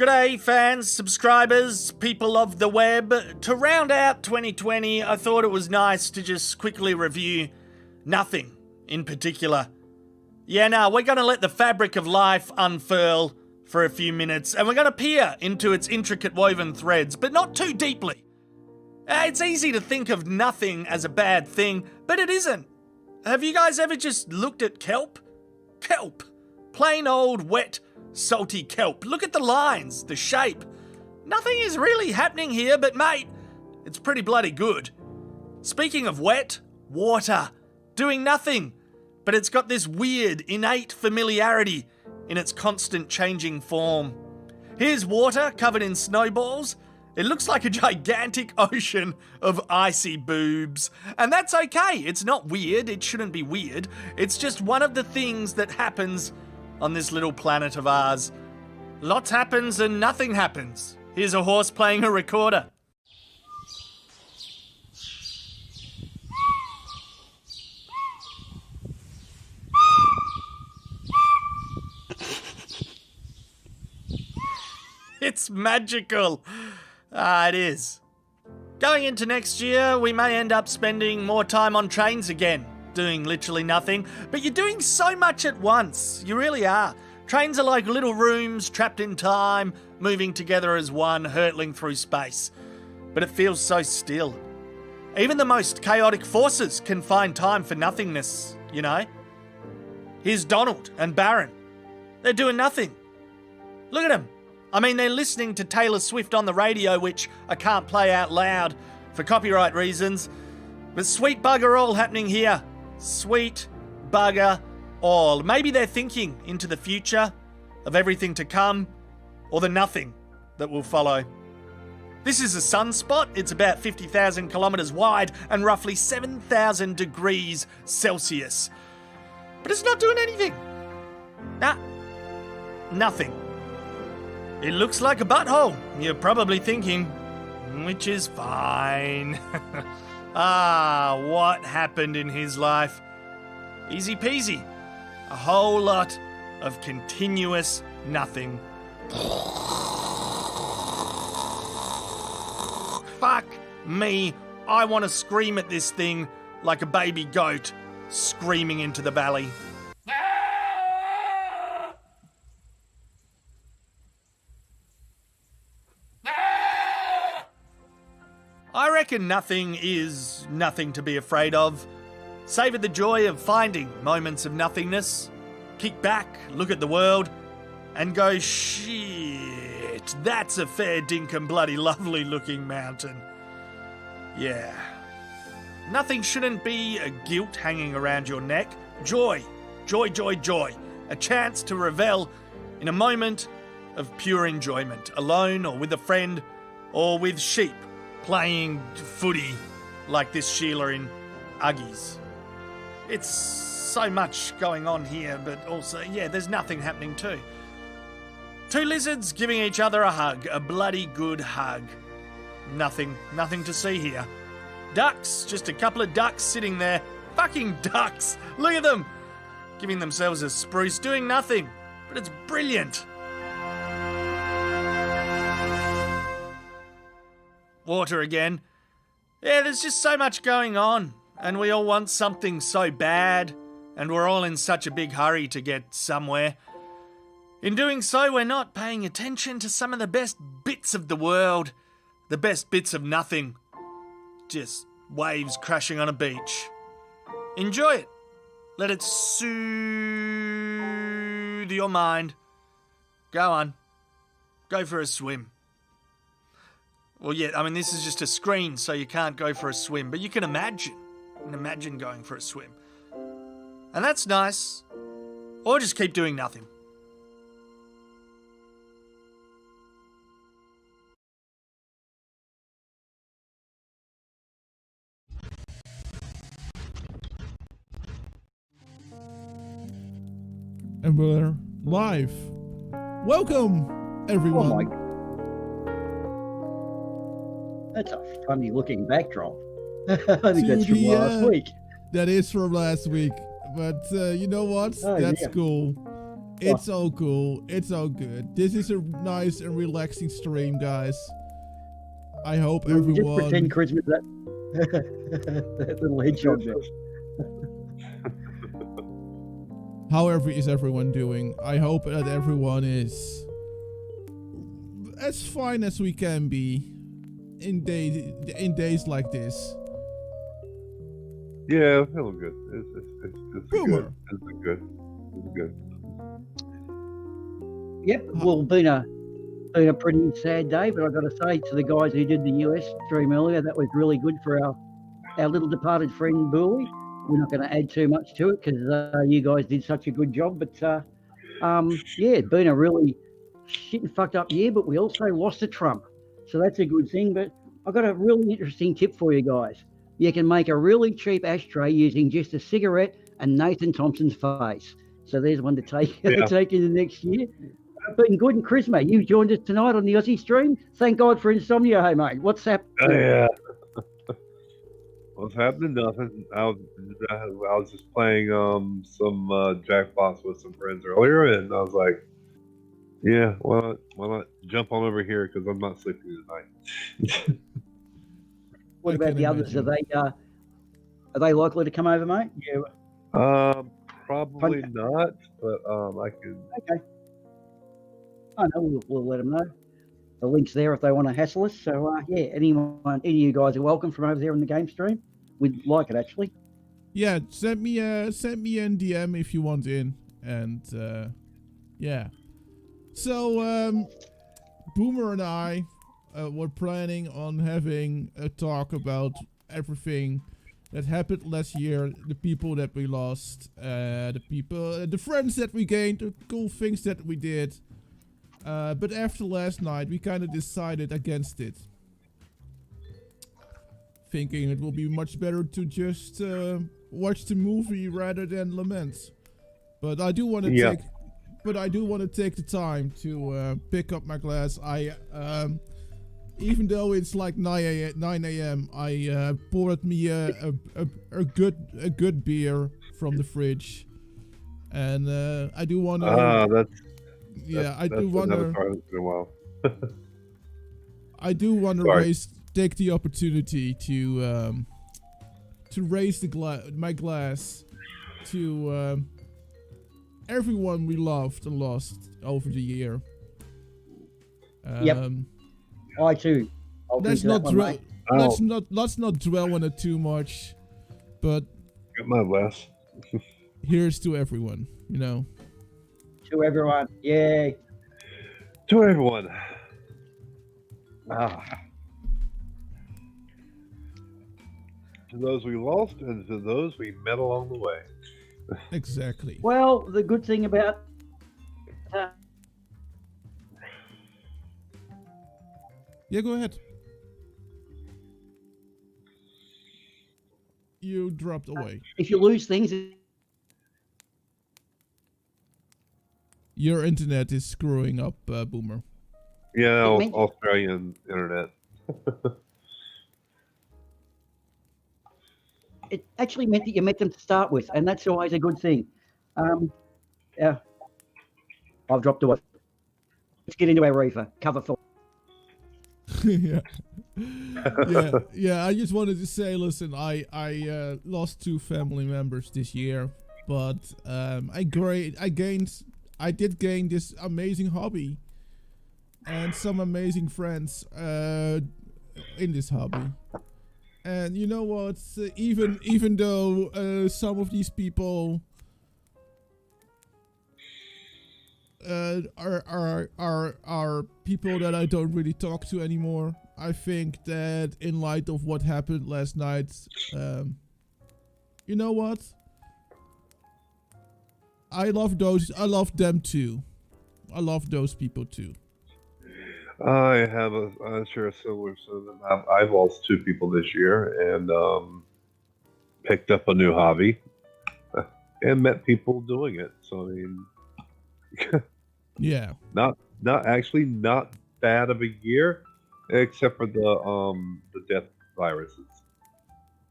G'day fans, subscribers, people of the web. To round out 2020, I thought it was nice to just quickly review nothing in particular. Yeah, now we're going to let the fabric of life unfurl for a few minutes, and we're going to peer into its intricate woven threads, but not too deeply. It's easy to think of nothing as a bad thing, but it isn't. Have you guys ever just looked at kelp? Kelp. Plain old, wet, salty kelp. Look at the lines, the shape. Nothing is really happening here, but mate, it's pretty bloody good. Speaking of wet, water. Doing nothing. But it's got this weird, innate familiarity in its constant changing form. Here's water covered in snowballs. It looks like a gigantic ocean of icy boobs. And that's okay. It's not weird. It shouldn't be weird. It's just one of the things that happens on this little planet of ours. Lots happens and nothing happens. Here's a horse playing a recorder. It's magical. It is. Going into next year, we may end up spending more time on trains again, doing literally nothing, but you're doing so much at once. You really are. Trains are like little rooms trapped in time, moving together as one, hurtling through space. But it feels so still. Even the most chaotic forces can find time for nothingness, you know? Here's Donald and Baron. They're doing nothing. Look at them. I mean, they're listening to Taylor Swift on the radio, which I can't play out loud for copyright reasons. But sweet bugger all happening here. Sweet bugger all. Maybe they're thinking into the future of everything to come or the nothing that will follow. This is a sunspot. It's about 50,000 kilometers wide and roughly 7,000 degrees Celsius. But it's not doing anything. Nah, nothing. It looks like a butthole, you're probably thinking, which is fine. What happened in his life? Easy peasy. A whole lot of continuous nothing. Fuck me. I want to scream at this thing like a baby goat screaming into the valley. I reckon nothing is nothing to be afraid of. Savor the joy of finding moments of nothingness. Kick back, look at the world, and go, shit, that's a fair dinkum bloody lovely looking mountain. Yeah. Nothing shouldn't be a guilt hanging around your neck. Joy, joy, joy, joy. A chance to revel in a moment of pure enjoyment, alone or with a friend or with sheep. Playing footy like this Sheila in Uggies. It's so much going on here, but also, yeah, there's nothing happening too. Two lizards giving each other a hug, a bloody good hug. Nothing to see here. Ducks, just a couple of ducks sitting there. Fucking ducks! Look at them! Giving themselves a spruce, doing nothing, but it's brilliant. Water again. Yeah, there's just so much going on, and we all want something so bad, and we're all in such a big hurry to get somewhere. In doing so, we're not paying attention to some of the best bits of the world, the best bits of nothing. Just waves crashing on a beach. Enjoy it. Let it soothe your mind. Go on. Go for a swim. Well, yeah, I mean, this is just a screen, so you can't go for a swim, but you can imagine. You can imagine going for a swim. And that's nice. Or just keep doing nothing. And we're live. Welcome, everyone. Oh my. That's a funny looking backdrop. I think that's from last week. That is from last week. But you know what? Oh, That's yeah. cool. It's all cool. It's all good. This is a nice and relaxing stream, guys. I hope We'll everyone. just pretend Christmas that that little hedgehog there. However, is everyone doing? I hope that everyone is as fine as we can be in days like this. Yeah, feeling good. It's Boomer. good. It's good. Yep. Well, been a pretty sad day, but I've got to say to the guys who did the US stream earlier, that was really good for our little departed friend Bully. We're not going to add too much to it because you guys did such a good job. But yeah, it's been a really shit and fucked up year, but we also lost to Trump, so that's a good thing. But I've got a really interesting tip for you guys. You can make a really cheap ashtray using just a cigarette and Nathan Thompson's face. So there's one to take take into next year. Been good, and Chris, mate, you joined us tonight on the Aussie stream. Thank God for insomnia, hey mate. What's happening? Oh, yeah. What's happening? Nothing. I was just playing some Jackbox with some friends earlier, and I was like, yeah, why not jump on over here because I'm not sleeping tonight. What about the others? Are they likely to come over, mate? Yeah. Probably not, but I can. Okay. I know we'll let them know. The link's there if they want to hassle us. So yeah, any of you guys are welcome from over there in the game stream. We'd like it actually. Yeah, send me an DM if you want in, and yeah. So Boomer and I were planning on having a talk about everything that happened last year, the people that we lost, the friends that we gained, the cool things that we did. But after last night, we kind of decided against it. Thinking it will be much better to just watch the movie rather than lament. But I do want to take the time to pick up my glass. Even though it's like 9 a.m., I poured me a good beer from the fridge, and I do want to. I do want to take the opportunity to raise my glass to everyone we loved and lost over the year. Yep. I too. Let's not dwell on it too much, but Got my glass. here's to everyone, you know. To everyone, yay. To everyone. To those we lost and to those we met along the way. Exactly. Well, the good thing about Yeah, go ahead. You dropped away. if you lose things, Your internet is screwing up, Boomer. Yeah, It meant- Australian internet. it actually meant that you met them to start with, and that's always a good thing. Yeah, I've dropped away. Let's get into our reefer. Cover for. yeah. I just wanted to say, listen, I lost 2 family members this year, but I did gain this amazing hobby and some amazing friends in this hobby. And you know what? Even though some of these people are people that I don't really talk to anymore, I think that in light of what happened last night, you know what? I love them too. I love those people too. I have a share a similar sentiment. I've lost 2 people this year and picked up a new hobby and met people doing it. So I mean, yeah, not bad of a year, except for the death virus. It's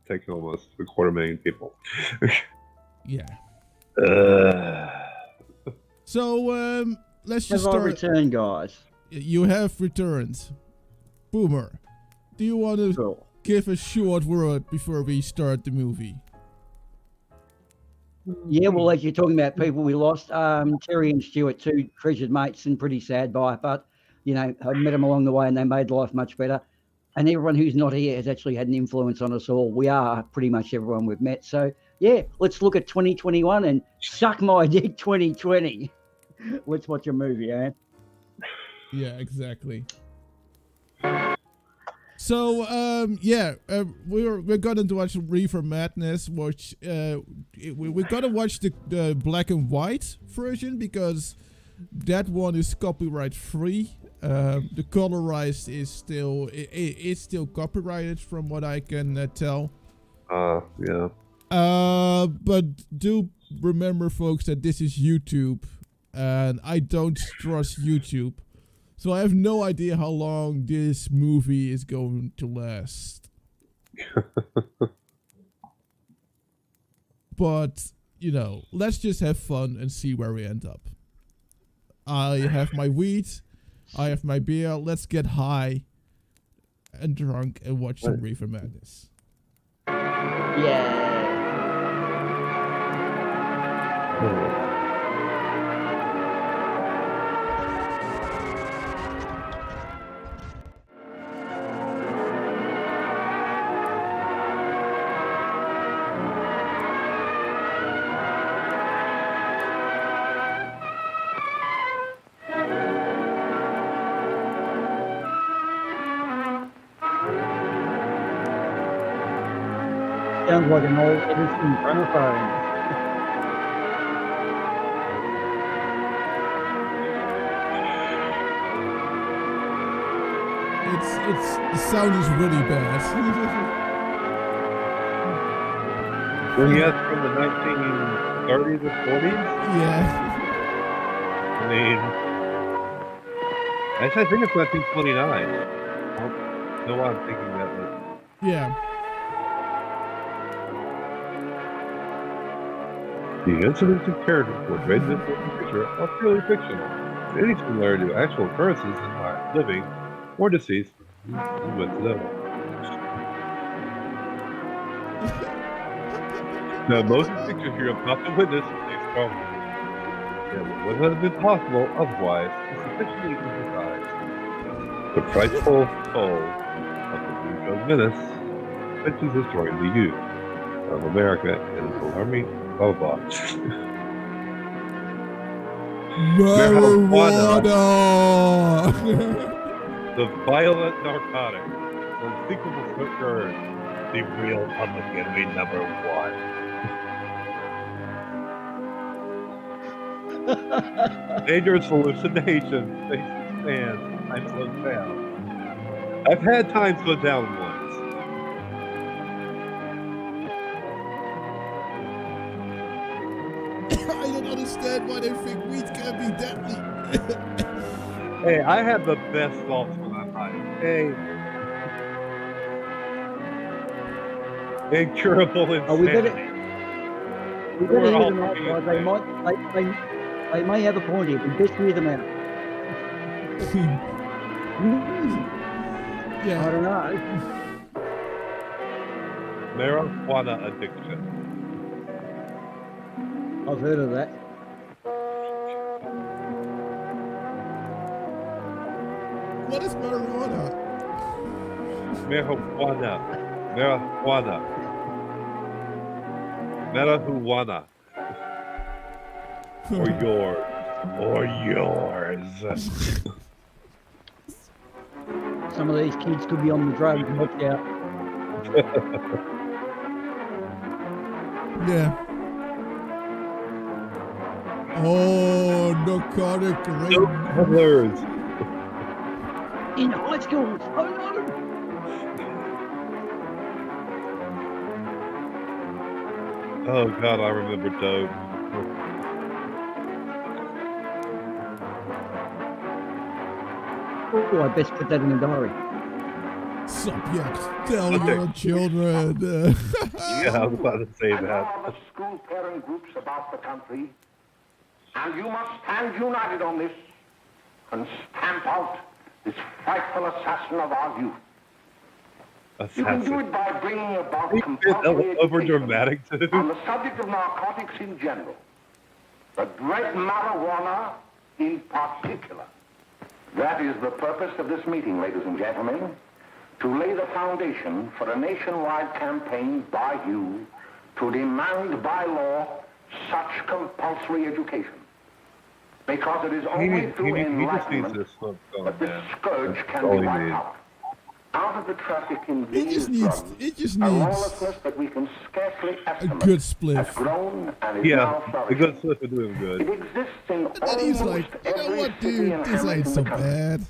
taken almost 250,000 people. yeah. So let's just Have I start. returned, guys? You have returned. Boomer, do you want to Cool. give a short word before we start the movie? Yeah, well, as you're talking about people we lost, Terry and Stuart, two treasured mates and pretty sad by it, but, you know, I met them along the way and they made life much better. And everyone who's not here has actually had an influence on us all. We are pretty much everyone we've met. So, yeah, let's look at 2021 and suck my dick 2020. Let's watch a movie, eh? Yeah, exactly. So, we're gonna watch Reefer Madness. We're gonna watch the black and white version because that one is copyright free. The colorized is still it's still copyrighted from what I can tell. Yeah. But do remember, folks, that this is YouTube, and I don't trust YouTube. So I have no idea how long this movie is going to last. But, you know, let's just have fun and see where we end up. I have my weed. I have my beer. Let's get high and drunk and watch some Reefer Madness. Yeah. Sounds like an old Edison gramophone. The sound is really bad. Well, yes, from the 1930s or 40s? Yeah. I mean, actually, I think it's 1929. I don't know why I'm thinking that. But Yeah. the incidents and characters portrayed in this picture are purely fictional. Any similarity to actual occurrences is not living or deceased whatsoever. Now, most pictures here of not the witness these problems. Yeah, what would have been possible otherwise is sufficiently emphasized. The frightful toll of the blue drug menace mentions the story of the youth of America and its alarming blah blah blah. Marijuana! The violent narcotic, the unspeakable scourge, the real public enemy number one. Dangerous hallucinations, faces stand, time slows down. I've had time slow down once. I don't understand why they think weed can be deadly. Hey, I have the best thoughts when I'm high. Hey. Incurable insanity. Oh, we better We're hear all them out, fucking guys. They may have a point here. We best hear them out. Yeah. I don't know. Marijuana addiction. I've heard of that. What is marijuana? Marijuana. Marijuana. Marijuana. Or yours. Or yours. Some of these kids could be on the drugs. Watch out. Yeah. Oh, narcotic ring. Peddlers. In high school. Oh no. Oh god, I remember Dope. Oh, I best put that in the diary. Subject, tell Okay. your children. Yeah, I was about to say that. School parent groups about the country And you must stand united on this and stamp out this frightful assassin of our youth. You can do it by bringing about compulsory over education dramatic too. on the subject of narcotics in general, but dread marijuana in particular. That is the purpose of this meeting, ladies and gentlemen, to lay the foundation for a nationwide campaign by you to demand by law such compulsory education. Because it is only through enlightenment that this scourge can be wiped out. Out of the traffic in these drugs, a lawlessness that we can scarcely estimate a good spliff. has grown and is now Yeah, a flourishing. good slip would do him good. It exists in And then he's almost like, you know every what, city dude? and This hamlet ain't in so the country. bad.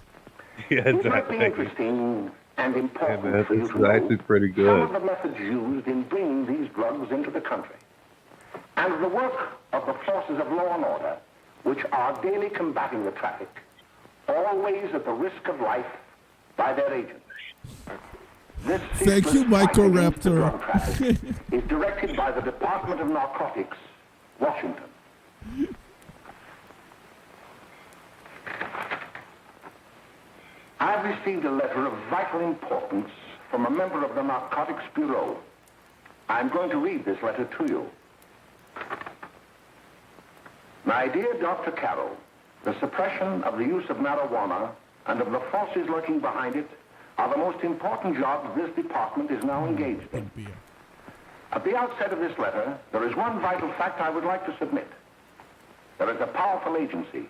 Yeah, It might be exactly. interesting and Yeah, important man, for you this to is know actually pretty some good. of the methods used in bringing these drugs into the country, and the work of the forces of law and order, which are daily combating the traffic, always at the risk of life by their agents. This Thank you, ceaseless fight against the Microraptor. drug traffic is directed by the Department of Narcotics, Washington. I've received a letter of vital importance from a member of the Narcotics Bureau. I'm going to read this letter to you. My dear Dr. Carroll, the suppression of the use of marijuana and of the forces lurking behind it are the most important jobs this department is now engaged in. At the outset of this letter, there is one vital fact I would like to submit. There is a powerful agency.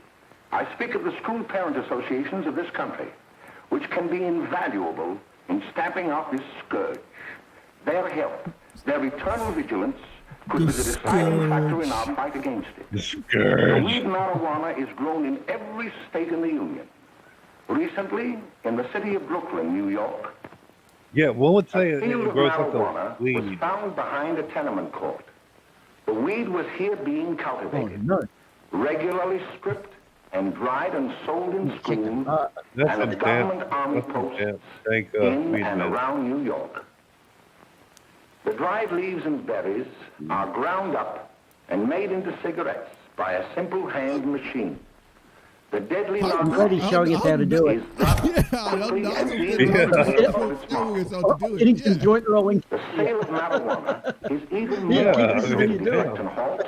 I speak of the school parent associations of this country, which can be invaluable in stamping out this scourge. Their help, their eternal vigilance, could be the deciding factor in our fight against it. The The scourge. weed marijuana is grown in every state in the Union. Recently, in the city of Brooklyn, New York, Yeah, one would say a it field of grows like marijuana the was weed. found behind a tenement court. The weed was here being Oh, cultivated, no. regularly stripped and dried and sold in schools That's and some at government damn. army That's some posts damn. Thank in weed and man. around New York. The dried leaves and berries are ground up and made into cigarettes by a simple hand machine. The deadly I'm already showing us how to do it. is thus Yeah, quickly I'm and not easily showing produced on its us mark. how to do Getting it. some Yeah. joint rolling. The sale of marijuana is even more Yeah, this is what you do. and halt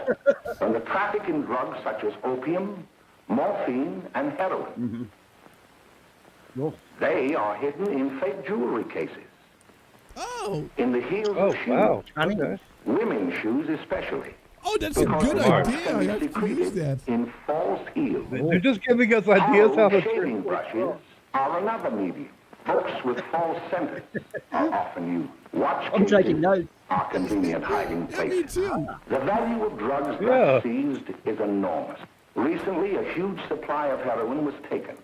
than the traffic in drugs such as opium, morphine, and heroin. They are hidden in fake jewelry cases, Oh, in the heels Oh, of shoes, wow. Okay. women's shoes especially. oh, that's a Because good the marks idea. can I be have to use secreted that. in false heels. They're just giving us ideas how Hollow to shaving brushes are another medium. Books with false centers are often used. Watch I'm taking cases notes. are convenient hiding Yeah, me places. too. The value of drugs Yeah. thus seized is enormous. Recently, a huge supply of heroin was taken.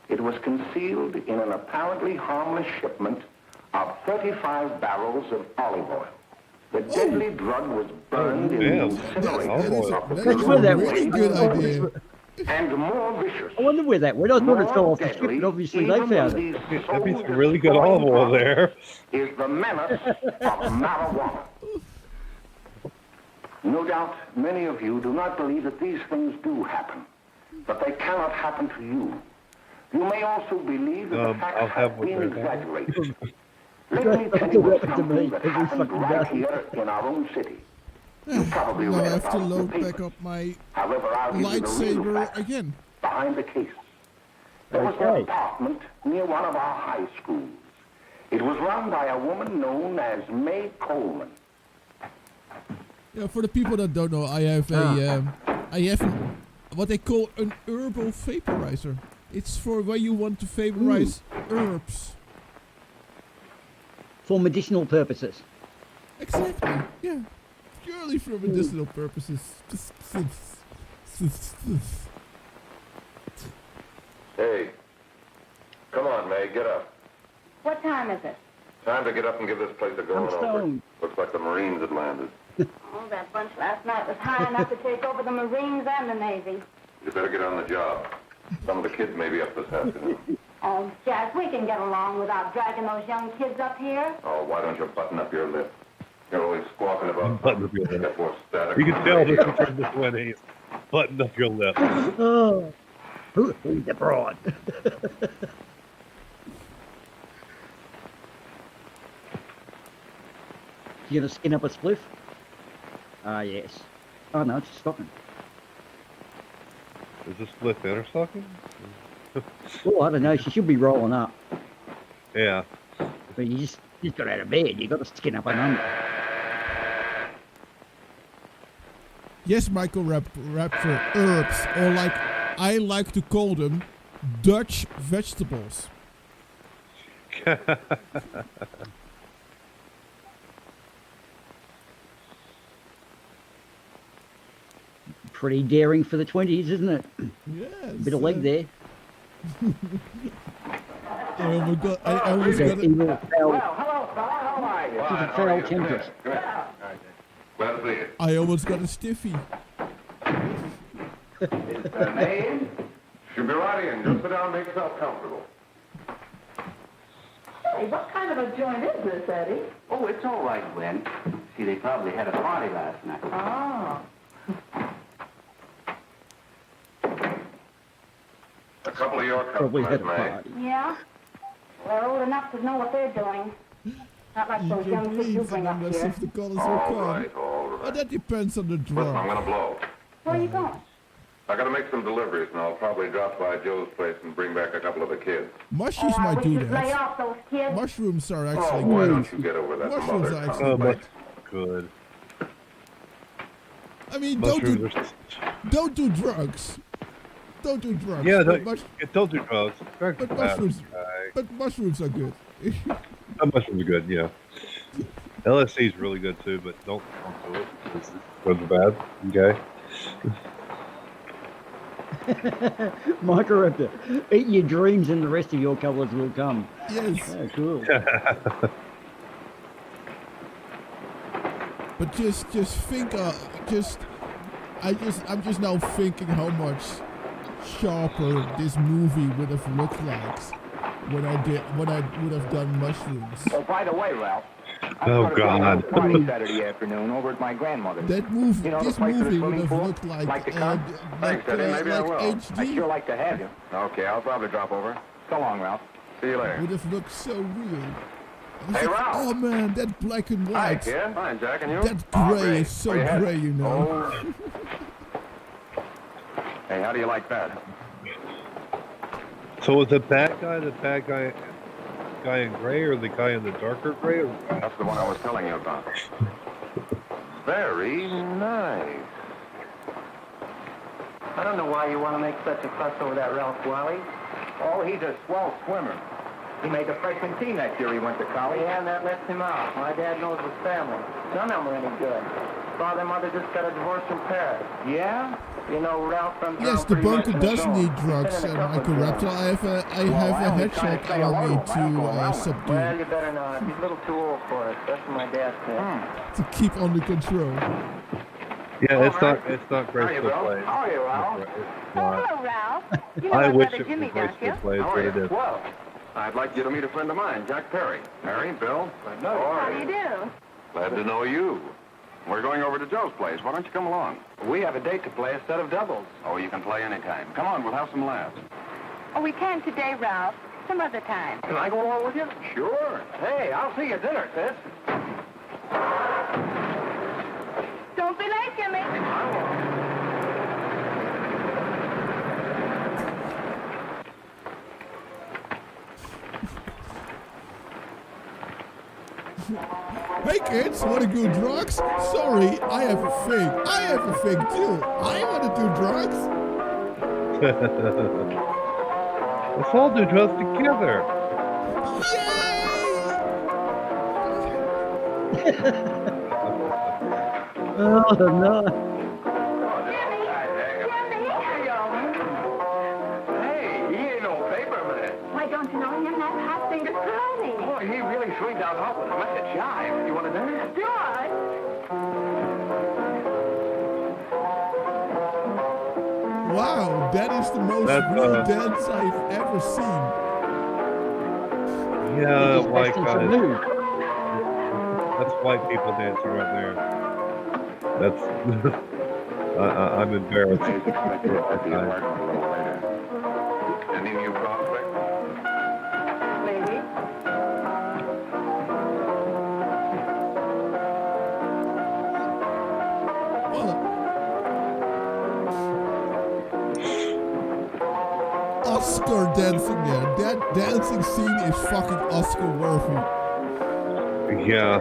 It was concealed in an apparently harmless shipment of 35 barrels of olive oil. The deadly drug was burned in the damn. incinerator of the That That's is where a that really good idea. and more vicious. I wonder where that went. I thought it fell More off the ship, deadly, but obviously they even found than it. these That'd be soul some really good destroying olive oil drugs there. Is the menace of marijuana. No doubt many of you do not believe that these things do happen, but they cannot happen to you. You may also believe that the I'll facts have have one been right now. exaggerated. Let me tell you What of happened to me something that every happened fucking right day? here in our own city. You probably Now I read have to about load the back papers. up my However, I'll give you the real lightsaber facts again. behind the case. There was an Okay. apartment near one of our high schools. It was run by a woman known as May Coleman. Yeah, for the people that don't know, I have what they call an herbal vaporizer. It's for when you want to vaporize herbs. For medicinal purposes. Exactly. Yeah. Purely for medicinal purposes. Hey, come on, May, get up. What time is it? Time to get up and give this place a going I'm over. stoned. Looks like the Marines had landed. Oh, that bunch last night was high enough to take over the Marines and the Navy. You better get on the job. Some of the kids may be up this afternoon. Oh, Jack, we can get along without dragging those young kids up here. Oh, why don't you button up your lip? You're always squawking about Button up your lip. get more static. You can tell this is from the 20s. Button up your lip. Oh, who's the broad? You gonna skin up a spliff? Ah, yes. Oh no, it's stocking. Is this split interstocking? Oh, I don't know. She should be rolling up, Yeah. but you just got out of bed. You got to skin up an under. Yes, Michael Raptor, herbs, or like I like to call them, Dutch vegetables. Pretty daring for the 20s, isn't it? Yes. Bit of leg there. I almost got. I almost That got it. evil foul. Well, hello, fella. How are you? She's a foul temptress. Come here. Glad to see you. I almost got a stiffy. It's her name? She'll be right in. Just sit down and make yourself comfortable. Hey, what kind of a joint is this, Eddie? Oh, it's all right, Gwen. See, they probably had a party last night. Oh. A couple of your Probably had a customers, May. party. Yeah? They're old enough to know what they're doing. Not like those young kids you bring up unless here. if the colors All are come. right, all But right. that depends on the Listen, I'm drug. gonna blow. Where are you going? I gotta make some deliveries, and I'll probably drop by Joe's place and bring back a couple of the kids. Mushrooms I might wish do you'd lay that. off those kids. Mushrooms are Oh, actually why good. don't you get over that Mushrooms mother are actually Oh, good. much good. I mean, Mushrooms are. don't do drugs. Don't do drugs. Yeah, but, don't do drugs. Drugs but are bad, mushrooms, guy. but mushrooms are good. Mushrooms are good, yeah. LSD is really good too, but don't do it. Drugs are bad. Okay. Microraptor, eat your dreams and the rest of your colors will come. Yes, Oh, cool. but just think, I'm just now thinking how much sharper this movie would have looked like when I would have done mushrooms. Oh, by the way, Ralph. Oh, God. Party Saturday afternoon over at my grandmother's. That movie, You know, the this place with movie the would swimming have pool? looked like Like to come? Thanks, Eddie. Maybe I will. I'd HD. sure like to have you. Okay, I'll probably drop over. So long, Ralph. See you later. Would have looked so real. It's Hey, like, Ralph. oh man, that black and Hi, white. kid. Fine, Jack, and you? That Oh, gray great. is so Where you headed? gray, you know. Oh. Hey, how do you like that? So was the bad guy guy in gray, or the guy in the darker gray? Or... That's the one I was telling you about. Very nice. I don't know why you want to make such a fuss over that Ralph Wally. Oh, he's a swell swimmer. He made the freshman team that year he went to college. Yeah, and that lets him out. My dad knows his family. None of them are any good. Father and mother just got a divorce from Paris. Yeah? You know, Ralph from Yes, the bunker does need drugs, Michael Raptor. I have a headshot on me to Well, subdue, you better not. He's a little too old for it. That's what my dad said. to keep under control. Yeah, it's not How you, graceful Bill? play. How are you, Ralph? It's Oh, not. hello, Ralph. You know I my wish brother it Jimmy, was don't you? graceful play, How but are it you? is. Well, I'd like you to meet a friend of mine, Jack Perry. Perry, Bill. How do you do? Glad to know you. We're going over to Joe's place. Why don't you come along? we have a date to play, a set of doubles. Oh, you can play anytime. Come on, we'll have some laughs. Oh, we can today, Ralph. Some other time. Can I go along with you? Sure. Hey, I'll see you at dinner, sis. Don't be late, Jimmy. Hey kids, wanna do drugs? Sorry, I have a thing. I have a thing too. I wanna do drugs. Let's all do drugs together. Oh, no. Hey, he ain't no paper man. Why don't you know him? That hot finger Curly. Boy, he really swings out hot with a mess of jive. You want to dance? George. Wow, that is the most That's, real dance I've ever seen. Yeah, Just white testing some guys. moves. That's white people dancing right there. That's I'm embarrassed. May expect you all to be working a little later. Any new prospects? Maybe. Oscar dancing there. That dancing scene is fucking Oscar worthy. Yeah.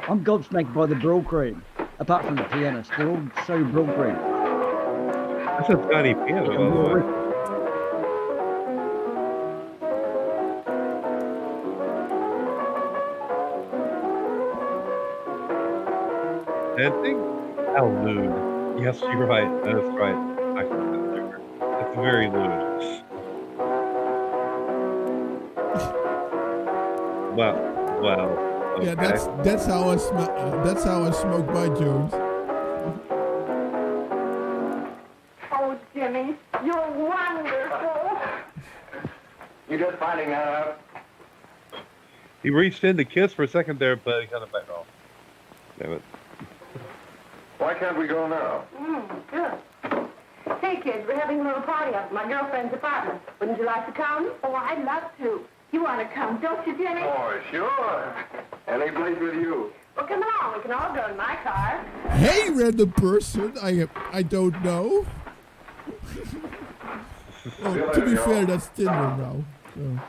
I'm gobsmacked by the brill cream. Apart from the pianist, they're all so brill cream. That's a tiny piano, by the way. Dancing? How lewd. Yes, you're right. That's right. It's very lewd. Wow. Okay. Yeah, that's how I smoke my Jones. Oh, Jimmy, you're wonderful. You just finding that out? He reached in to kiss for a second there, but he kind of backed off. Damn it. Why can't we go now? Good. Hey, kids, we're having a little party up at my girlfriend's apartment. Wouldn't you like to come? Oh, I'd love to. You want to come, don't you, Jimmy? Oh, sure. Any place with you. Well, come along. We can all go in my car. Hey, random person, I don't know. Well, to be fair, that's Tinder now. So.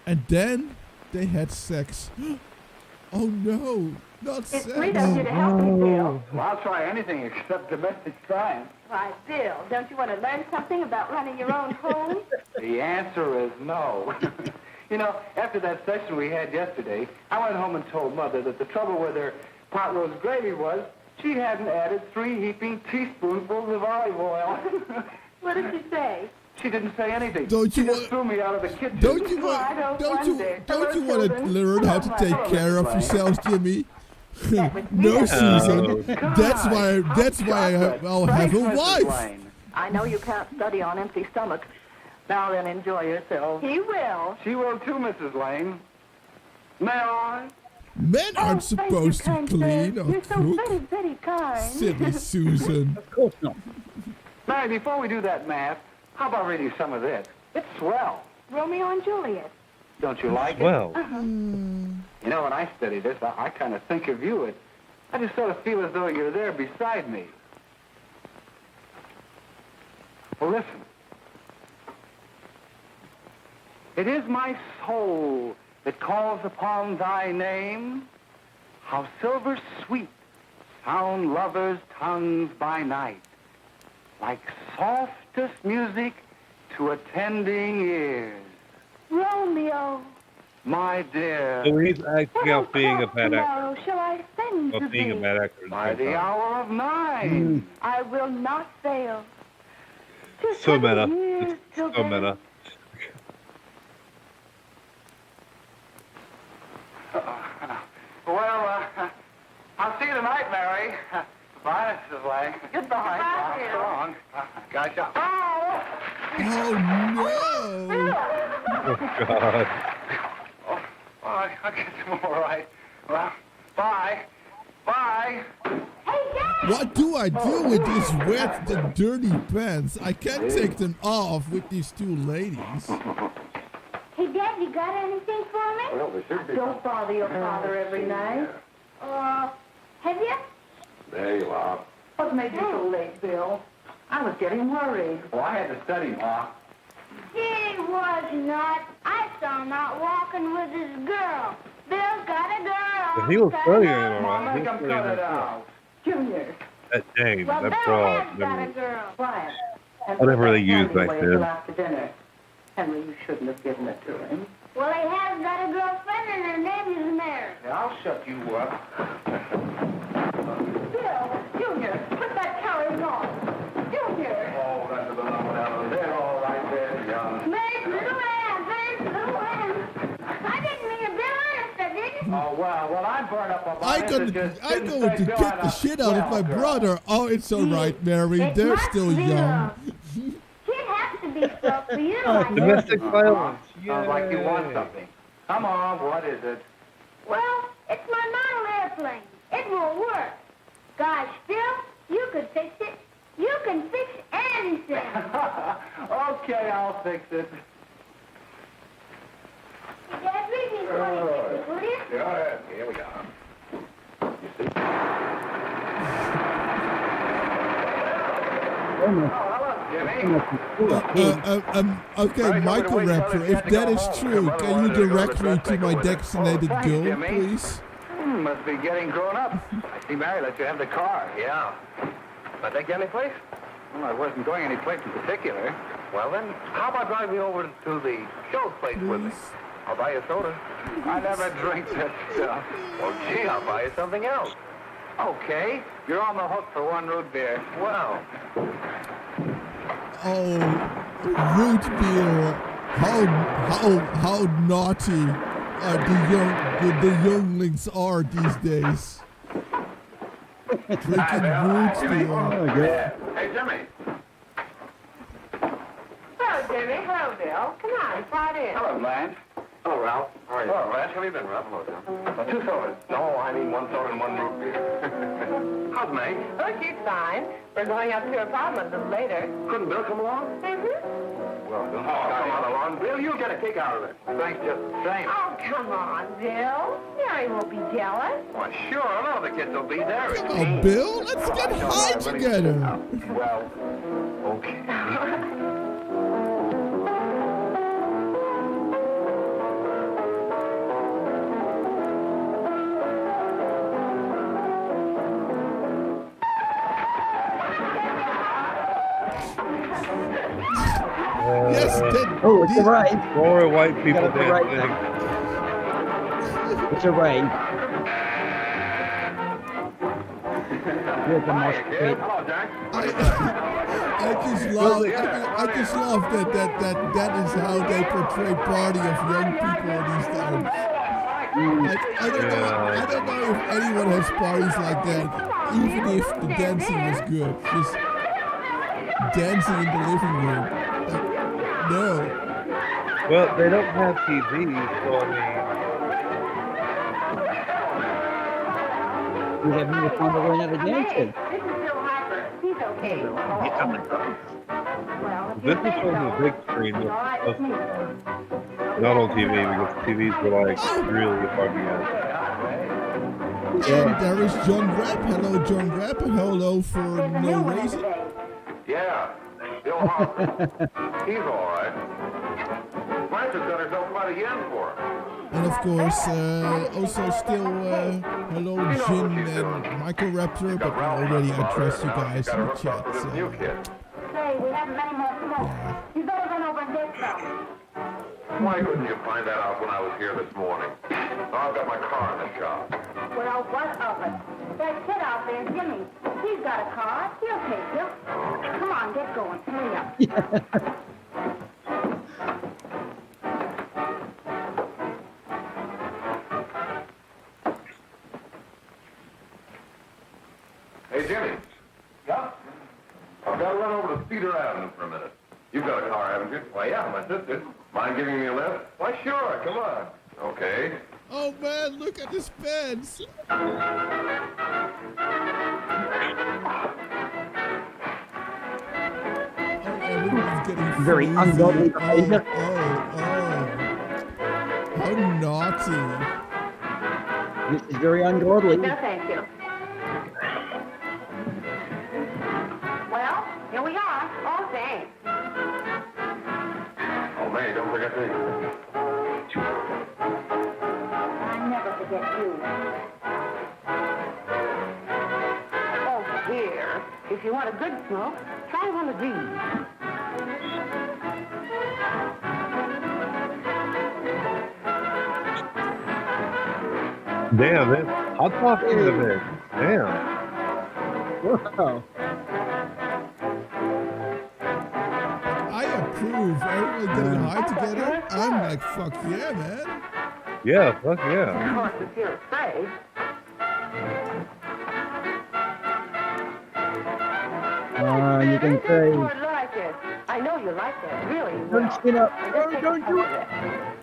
And then they had sex. Oh no, not It's sex. sweet of you to help me, Bill. Well, I'll try anything except domestic crime. Why, Bill, don't you want to learn something about running your own home? The answer is no. You know, after that session we had yesterday, I went home and told Mother that the trouble with her pot roast gravy was she hadn't added 3 heaping teaspoonfuls of olive oil. What did she say? She didn't say anything. Don't you she just want- threw me out of the kitchen. Don't you Well, I want? don't wonder. Don't you Hello, want to children. learn how to take care of yourselves, Jimmy? No, me. Susan. That's why I'll have a wife. I know you can't study on empty stomachs. Now then, enjoy yourself. He will. She will too, Mrs. Lane. May I? Men aren't supposed to clean or You're so cook. very, very kind. Silly Susan. Of course not. Mary, before we do that math, how about reading some of this? It's swell. Romeo and Juliet. Don't you like Well, it? You know, when I study this, I kind of think of you. I just sort of feel as though you're there beside me. Well, listen. It is my soul that calls upon thy name. How silver sweet sound lovers' tongues by night, like softest music to attending ears. Romeo. My dear, so he's acting out being a bad actor. Tomorrow shall I send to Well, being a thee? bad actor. by at the the same time. hour of 9. I will not fail. 'Tis So 7 meta. years It's till so then. meta. Well, I'll see you tonight, Mary. Goodbye, Mrs. Lang. Goodbye. So long. Gotcha. Oh! Oh no. Oh, God. Oh, I guess I'm all right. Well, bye. Bye. What do I do with these wet and dirty pants? I can't take them off with these two ladies. Hey, Dad, you got anything for me? Well, there should be. Don't bother your father every night. Have you? There you are. What made you so late, Bill? I was getting worried. Well, I had to study, Ma. He was not. I saw him out walking with his girl. Bill's got a girl. But he was Got a studying girl. it, all right. He Make was him studying cut it it. out. Junior. That James, Well, that Bill broad. has got a girl. Quiet. Whatever they used back then. After dinner. Henry, you shouldn't have given it to him. Well, he has got a girlfriend, and her name is Mary. Yeah, I'll shut you up. Bill, Junior, put that carriage on. Junior. Oh, that's about out there. All right there, young. Mary's little Ann, Mary's little Ann. I didn't mean to Bill honest, I didn't. Oh, well, I'd burn up a I'm going to kick the shit out of my brother. Oh, it's all right, Mary. It They're must still be young. She'd have to be so. for you, I guess. Domestic violence. Sounds like you want Yay. something. Come on, what is it? Well, it's my model airplane. It won't work. Gosh, Bill, you could fix it. You can fix anything. Okay, I'll fix it. Dad, read me 26, will you? Yeah, here we are. Okay, Michael Raptor, if that is true, can you direct me to my designated goal, please? Must be getting grown up. I see Mary let you have the car. Yeah. I take you any place? Well, I wasn't going any place in particular. Well, then, how about driving me over to the show's place with me? I'll buy you a soda. I never drink that stuff. Well, gee, I'll buy you something else. Okay. You're on the hook for one root beer. Well. Oh, root beer. How naughty the younglings are these days. Drinking root beer. Oh, yeah. Hey, Jimmy. Hello, Jimmy. Hello, Bill. Come on, slide in. Hello, Blanche. Hello, Ralph. How are you? Hello, Raj. How have you been, Ralph? Hello, John. Two sodas. No, I mean 1 soda and 1 root beer. How's Meg? Oh, she's fine. We're going up to her apartment a little later. Couldn't Bill come along? Mm-hmm. Well, don't come along. Bill, you'll get a kick out of it. Thanks just the same. Oh, come on, Bill. Mary won't be jealous. Why, sure. All the kids will be there. Come on, Bill, let's get high together. Well, okay. Yes, Oh, it's a rave. More white people Got it right. dancing. It's a rave. Here's the mosh pit. Hello, Jack. I just love that is how they portray party of young people these days. Like, I don't know if anyone has parties like that, even if the dancing was good. Just dancing in the living room. Like, no. Well, they don't have TV, so I We have more fun to learn how to dance in. This is Bill Harper. He's okay. Well, if mean, you this say is on the so. big screen, All right with me. not on TV, because TVs were like really hard to get. And there is John Rapp. Hello, John Rapp. And hello for no reason. Yeah, Bill Harper. He's all right. Blanche's got herself quite a yen for him. And of course, also still hello Jin and Michael Raptor, but I already addressed you guys in the chat. So. New kid. Say, we haven't many more smoke. You better run over and get some. Why couldn't you find that out when I was here this morning? I've got my car in the shop. Well, what of it? That kid out there, Jimmy, he's got a car. He'll take you. Come on, get going. Hurry up. Hey, Jimmy. Yeah? I've got to run over to Cedar Avenue for a minute. You've got a car, haven't you? Why, yeah, my sister. Mind giving me a lift? Why, sure. Come on. Okay. Oh man, look at this fence. Everyone's getting Very crazy. ungodly behavior. How naughty. This is very ungodly. No, thank you. Well, here we are. Oh, thanks. Oh, May, don't forget to... I never forget you. Oh, here. If you want a good smoke, try one of these. Damn, man. Hot coffee in the mix. Damn. Wow. I approve. Everyone getting high together. I'm like, fuck yeah, man. Yeah, fuck yeah. Of course, if you're afraid. You can say, Lord like it. I I know you like that, really Don't well. spin up. Just No, take don't a do puff it. of that.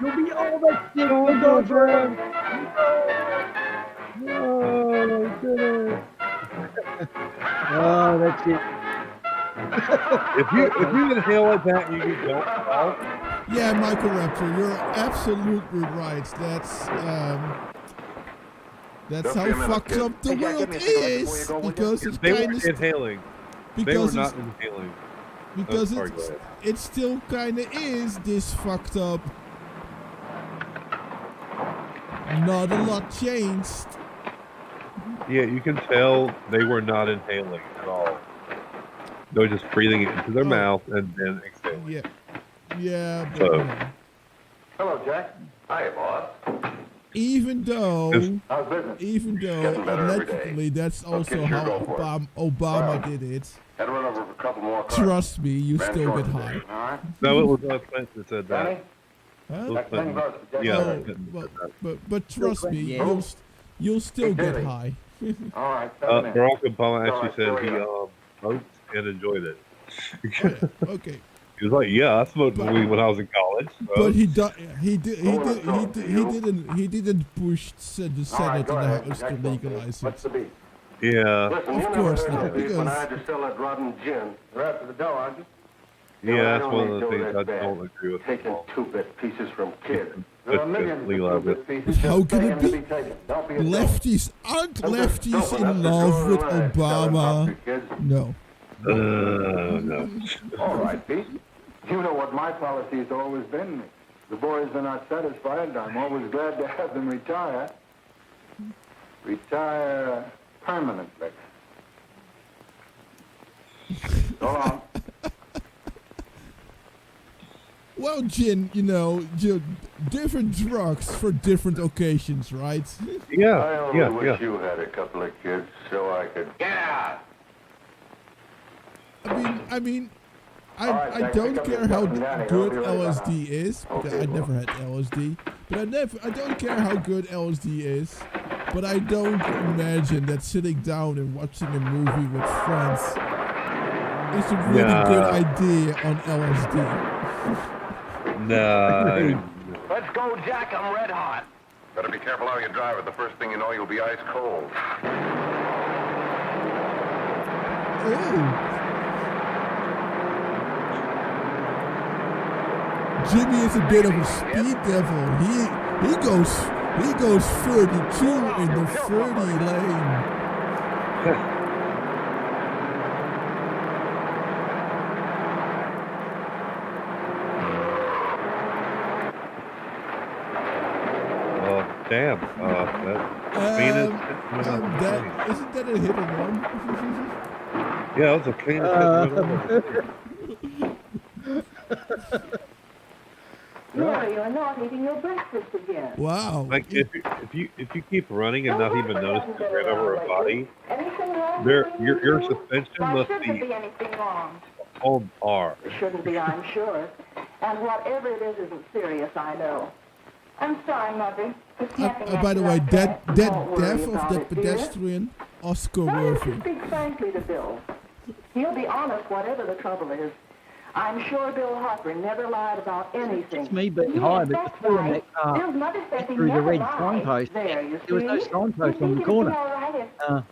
You'll be all that shit. Don't go for it. No, good. Oh, that's it. If you inhale like that and you don't fall, Yeah, Michael Raptor, you're absolutely right. That's Don't be a how minute, fucked kid. up the Hey, Jack, world give me a cigarette before you is go, will you? because it's they kind were of inhaling. They were because not it's inhaling. because sorry, go it's ahead. it still kind of is this fucked up. Not a lot changed. Yeah, you can tell they were not inhaling at all. They were just breathing it into their Oh. mouth and then exhaling. Yeah, yeah, but So- you know, Hello, Jack. Hi, boss. even though How's business? Getting better every day. allegedly that's also kid, sure, how go for it. Obama Well. did it. Had to run over for a couple more cars. Trust me, you Ran still short get today. high. All right. No, it was Clinton that said Danny? that. Huh? It was That's Clinton. Glenn Gross. Yeah, Oh, Clinton well, said that. but trust me, Yeah. you'll still Hey, get Davey. high. All right, 7 minutes. Barack Obama All actually right, said story he up. smoked and enjoyed it. Oh, yeah. Okay, He was like, "Yeah, I smoked But- weed when I was in college." So. but he didn't push the Senate All right, and go the ahead. House to Jack, go. legalize What's it. the beef? Yeah, Listen, Of you course never not, heard of this when I because- had to sell that rotten gin. You're after the dough, aren't you? No, I yeah, that's don't one need of the dough things I that bad. don't agree with. Taking two-bit pieces from kids. There are Just millions of legalize two-bit it. pieces How just can it begging to be? be taken. Don't be a dope. Lefties aren't I'm just lefties stupid. in That's the love drawing with line. Selling pop Obama. to kids. No. No. All right, Pete. You know what my policy has always been. The boys are not satisfied. I'm always glad to have them retire. Retire permanently. So long. Well, Jin, different drugs for different occasions, right? I only Yeah, wish yeah. you had a couple of kids so I could get out. I mean, Alright, I Jack, don't pick up care your how stuff and Danny, good I'll be right LSD is. Okay, I well. never had LSD, but I don't care how good LSD is. But I don't imagine that sitting down and watching a movie with friends is a really Nah. good idea on LSD. No. Let's go, Jack. I'm red hot. Better be careful how you drive it. The first thing you know, you'll be ice cold. Oh. Jimmy is a bit of a speed devil. He goes 32 in the 30 lane. Oh, damn. That isn't that a hit and run? Yeah, it was a clean. No, you're not eating your breakfast again. Wow. Like if you keep running and not even notice the ran over a body, Anything wrong? there between your you two? suspension Why must shouldn't there be be anything wrong? on par. There shouldn't be, I'm sure. And whatever it is isn't serious, I know. I'm sorry, Mother. for snapping at By the you way, like that Don't worry death of about that it, dear. pedestrian, Oscar Why don't you worthy. speak frankly to Bill? He'll be honest whatever the trouble is. I'm sure Bill Hopper never lied about anything. It's me being Yes, high, but that's before right. that car Bill's mother says he through the never red lied. signpost, There, you there was no see? signpost You on the think corner. it'd be all right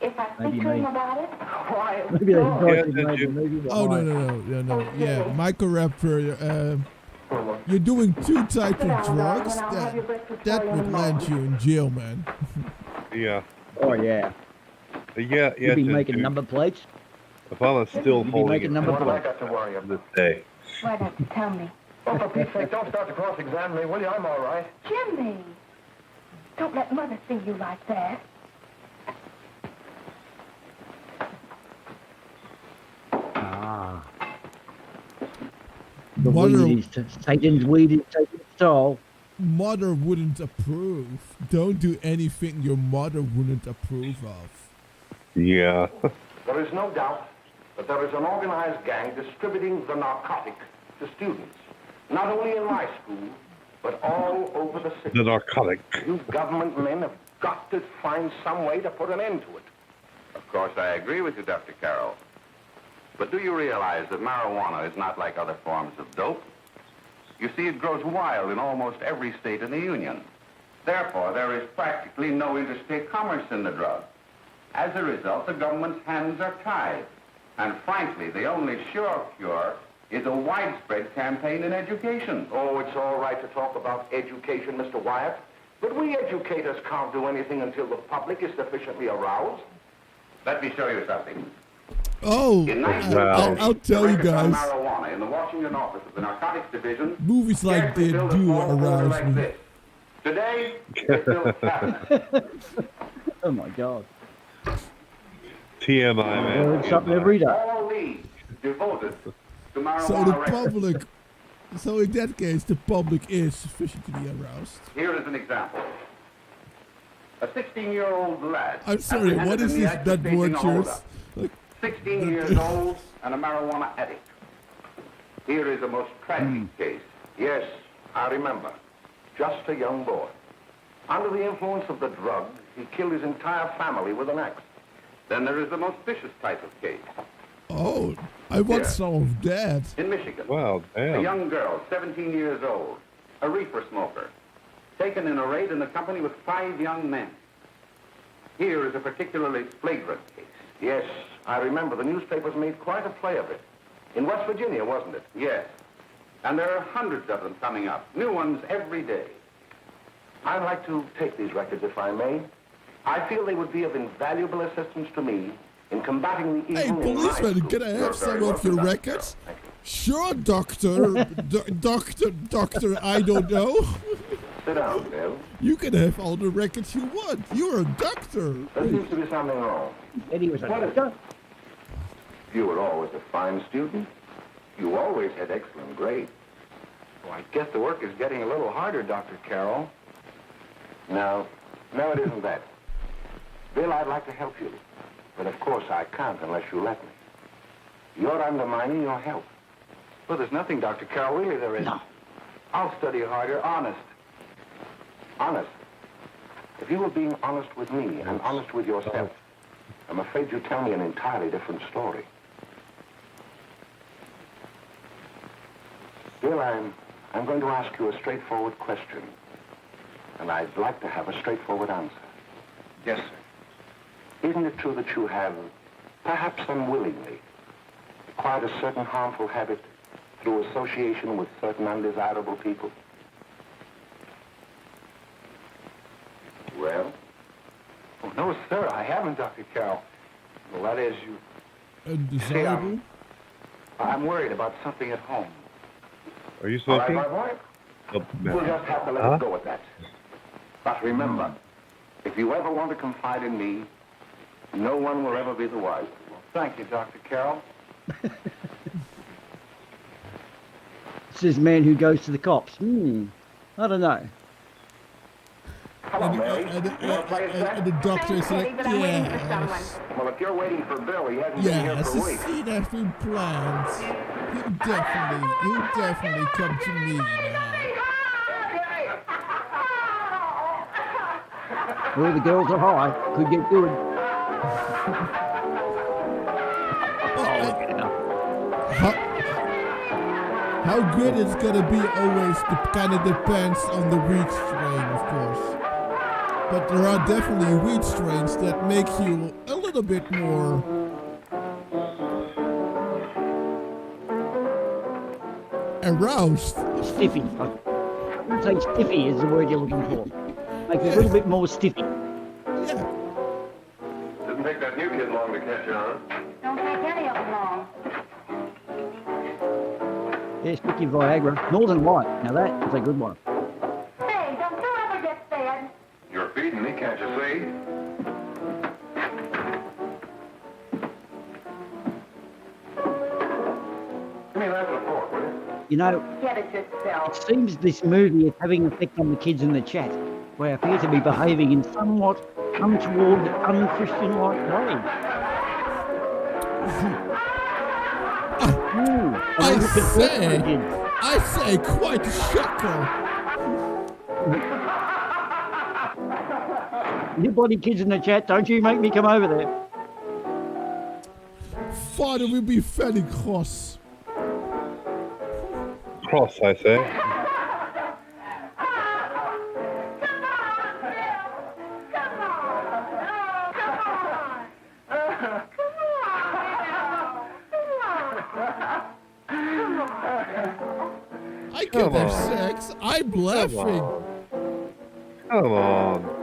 if I maybe speak to him me. about it? Why, of Maybe they course. thought Yeah, you did made you? the movie Oh behind. no! Yeah, Michael Raptor, you're doing two types of drugs that would land you in jail, man. Yeah. Oh yeah. Yeah. You'd be dude, making dude. number plates. Obama's still You'd be holding making it number What have I plates. got to worry to about? this day. Why don't you tell me? Oh, for Pete's sake, don't start to cross-examine me, will you? I'm all right. Jimmy, don't let Mother see you like that. Ah. The Mother, weed is Satan's weed is Satan's soul. mother wouldn't approve. Don't do anything your mother wouldn't approve of. Yeah. There is no doubt that there is an organized gang distributing the narcotic to students, not only in my school, but all over the city. The narcotic. You government men have got to find some way to put an end to it. Of course, I agree with you, Dr. Carroll. But do you realize that marijuana is not like other forms of dope? You see, it grows wild in almost every state in the Union. Therefore, there is practically no interstate commerce in the drug. As a result, the government's hands are tied. And frankly, the only sure cure is a widespread campaign in education. Oh, it's all right to talk about education, Mr. Wyatt. But we educators can't do anything until the public is sufficiently aroused. Let me show you something. Oh, In I'll tell you guys. Marijuana in the Washington office of the Narcotics Division. Movies like scarcely this filled a do small folder arouse like me. this. Today, it fills a cabinet. Oh my God. TMI, I man. learn something every day. All these devoted to marijuana So the records. public, so in that case, the public is sufficiently aroused. Here is an example. A 16-year-old lad. I'm sorry, what apprehended is in the this act of that staging a watchers? holdup. Like, 16 years old and a marijuana addict. Here is a most tragic case. Yes, I remember. Just a young boy. Under the influence of the drug, he killed his entire family with an axe. Then there is the most vicious type of case. oh, I want Here. some of that. In Michigan, Wow, a damn. young girl, 17 years old, a reefer smoker, taken in a raid in the company with 5 young men. Here is a particularly flagrant case. Yes, I remember. The newspapers made quite a play of it. In West Virginia, wasn't it? Yes. And there are hundreds of them coming up, new ones every day. I'd like to take these records, if I may. I feel they would be of invaluable assistance to me in combating the evil Hey, in my policeman, school. can I You're have some very of your welcome, records? Thank you. Sure, doctor. Doctor, I don't know. Sit down, Bill. You can have all the records you want. You're a doctor. There seems to be something wrong. Eddie was a What is doctor. You were always a fine student. You always had excellent grades. Well, I guess the work is getting a little harder, Dr. Carroll. No, it isn't that. Bill, I'd like to help you. But of course I can't unless you let me. You're undermining your health. Well, there's nothing, Dr. Carroll. Really, there isn't. No. I'll study harder, honest. Honest. If you were being honest with me and honest with yourself, I'm afraid you'd tell me an entirely different story. Bill, I'm going to ask you a straightforward question. And I'd like to have a straightforward answer. Yes, sir. Isn't it true that you have, perhaps unwillingly, acquired a certain harmful habit through association with certain undesirable people? Well? Oh, no, sir, I haven't, Dr. Carroll. Well, that is, you... Undesirable. I'm worried about something at home. Are you All right, smoking? my boy? Oh, We'll man. just have to let Huh? it go at that. But remember, if you ever want to confide in me, no one will ever be the wiser. Thank you, Dr. Carroll. This is man who goes to the cops. I don't know. Come on, Mary. And You want to play a set? and the doctor is Thanks, like, Eddie, but I'm waiting for someone. yes. Well, if you're waiting for Bill, he hasn't been here Yes, for a the week. scene has been planned. He'll definitely come to me now. Well, the girls are high. Could get good. How good it's gonna be always kind of depends on the weed strain, of course. But there are definitely weed strains that make you a little bit more aroused. Stiffy. I would say stiffy is the word you're looking for. Make it a little bit more stiffy. Yeah. Didn't take that new kid long to catch on. Don't take any of them long. Yeah, sticky Viagra. Northern Light. Now that is a good one. Hey, don't you ever get fed? You're feeding me, can't you see? Give me that and a fork, will you? You know, Get it yourself. it seems this movie is having an effect on the kids in the chat, where they appear to be behaving in somewhat untoward, unchristian-like way. I say, quite a shocker. You bloody kids in the chat, don't you make me come over there. father will be very cross. Cross, I say. I can't have sex. I'm laughing. Come on.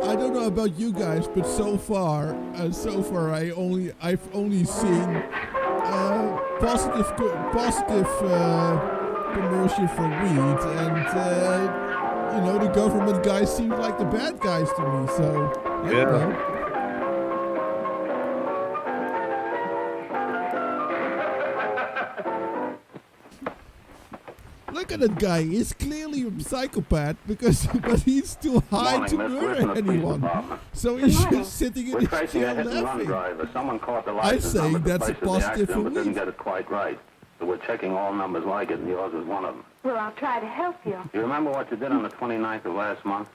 I don't know about you guys, but so far I've only seen positive commercial for weed, and the government guys seem like the bad guys to me. So I don't know. Look at that guy. He's clearly a psychopath but he's too high to murder anyone. So he's just sitting in his chair laughing. I say that's a positive for but didn't weed. get it quite right. So we're checking all numbers like it, and yours was one of them. Well, I'll try to help you. You remember what you did on the 29th of last month?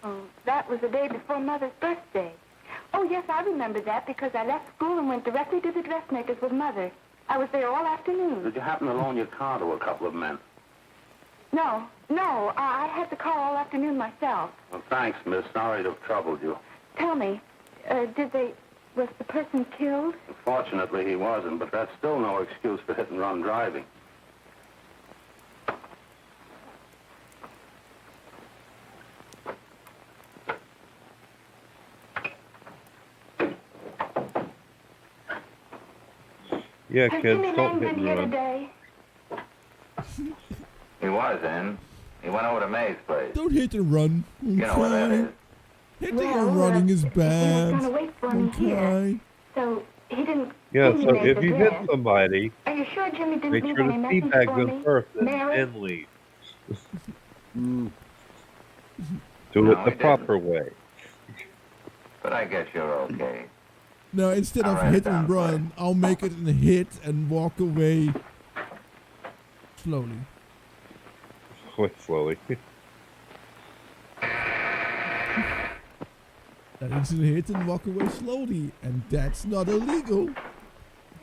Oh, that was the day before Mother's birthday. Oh, yes, I remember that because I left school and went directly to the dressmaker's with Mother. I was there all afternoon. Did you happen to loan your car to a couple of men? No, I had the car all afternoon myself. Well, thanks, miss. Sorry to have troubled you. Tell me, was the person killed? Fortunately, he wasn't, but that's still no excuse for hit-and-run driving. Yeah, Has kids, Jimmy don't Lang hit been and here run. today? He was in. He went over to May's place. Don't hit and run. You know where that is. Hitting and running is He was bad. going to wait for me here. Okay. So he didn't Yeah, give me so May's if you hit address. somebody, Are you sure Jimmy didn't make leave sure any to message teabag for them me? first and Mary? then leave. Do No, it he the didn't. proper way. But I guess you're okay. No, instead I'll of write it hit down and for run, I'll make it a hit and walk away slowly. Quite slowly. That is a hit and walk away slowly, and that's not illegal.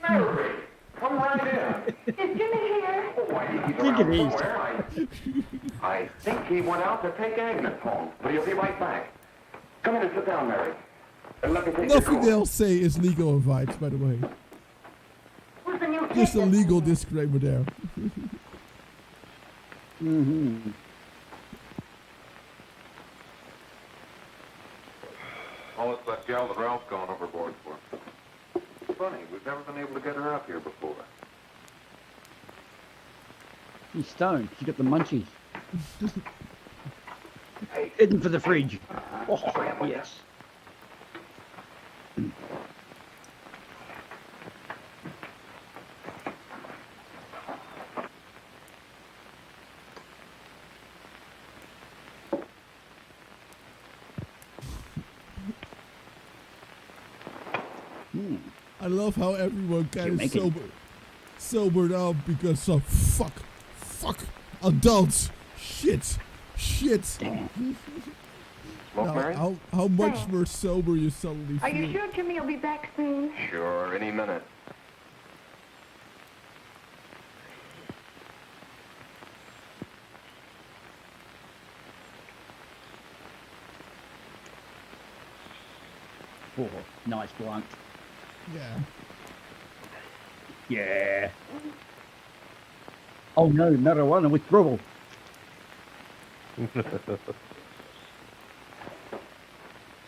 Mary, come right in. Is Jimmy here? Why did he I think it is. I think he went out to take Agnes home, but he'll be right back. Come in and sit down, Mary. And let me take Nothing your they'll say is legal advice, by the way. Who's the new Just a ticket? legal disclaimer there. Mm-hmm. Oh, it's that gal that Ralph's gone overboard for. Funny, we've never been able to get her up here before. She's stoned. She got the munchies. Hey. Hidden for the fridge. Oh, yes. I love how everyone kind of make it. sobered up because of fuck, adults, shit. Damn. Smoke, Mary? How much more sober you suddenly Are feel. you sure Jimmy will be back soon? Sure, any minute. Oh, nice blunt. Yeah. Yeah. Oh no, marijuana withdrawal.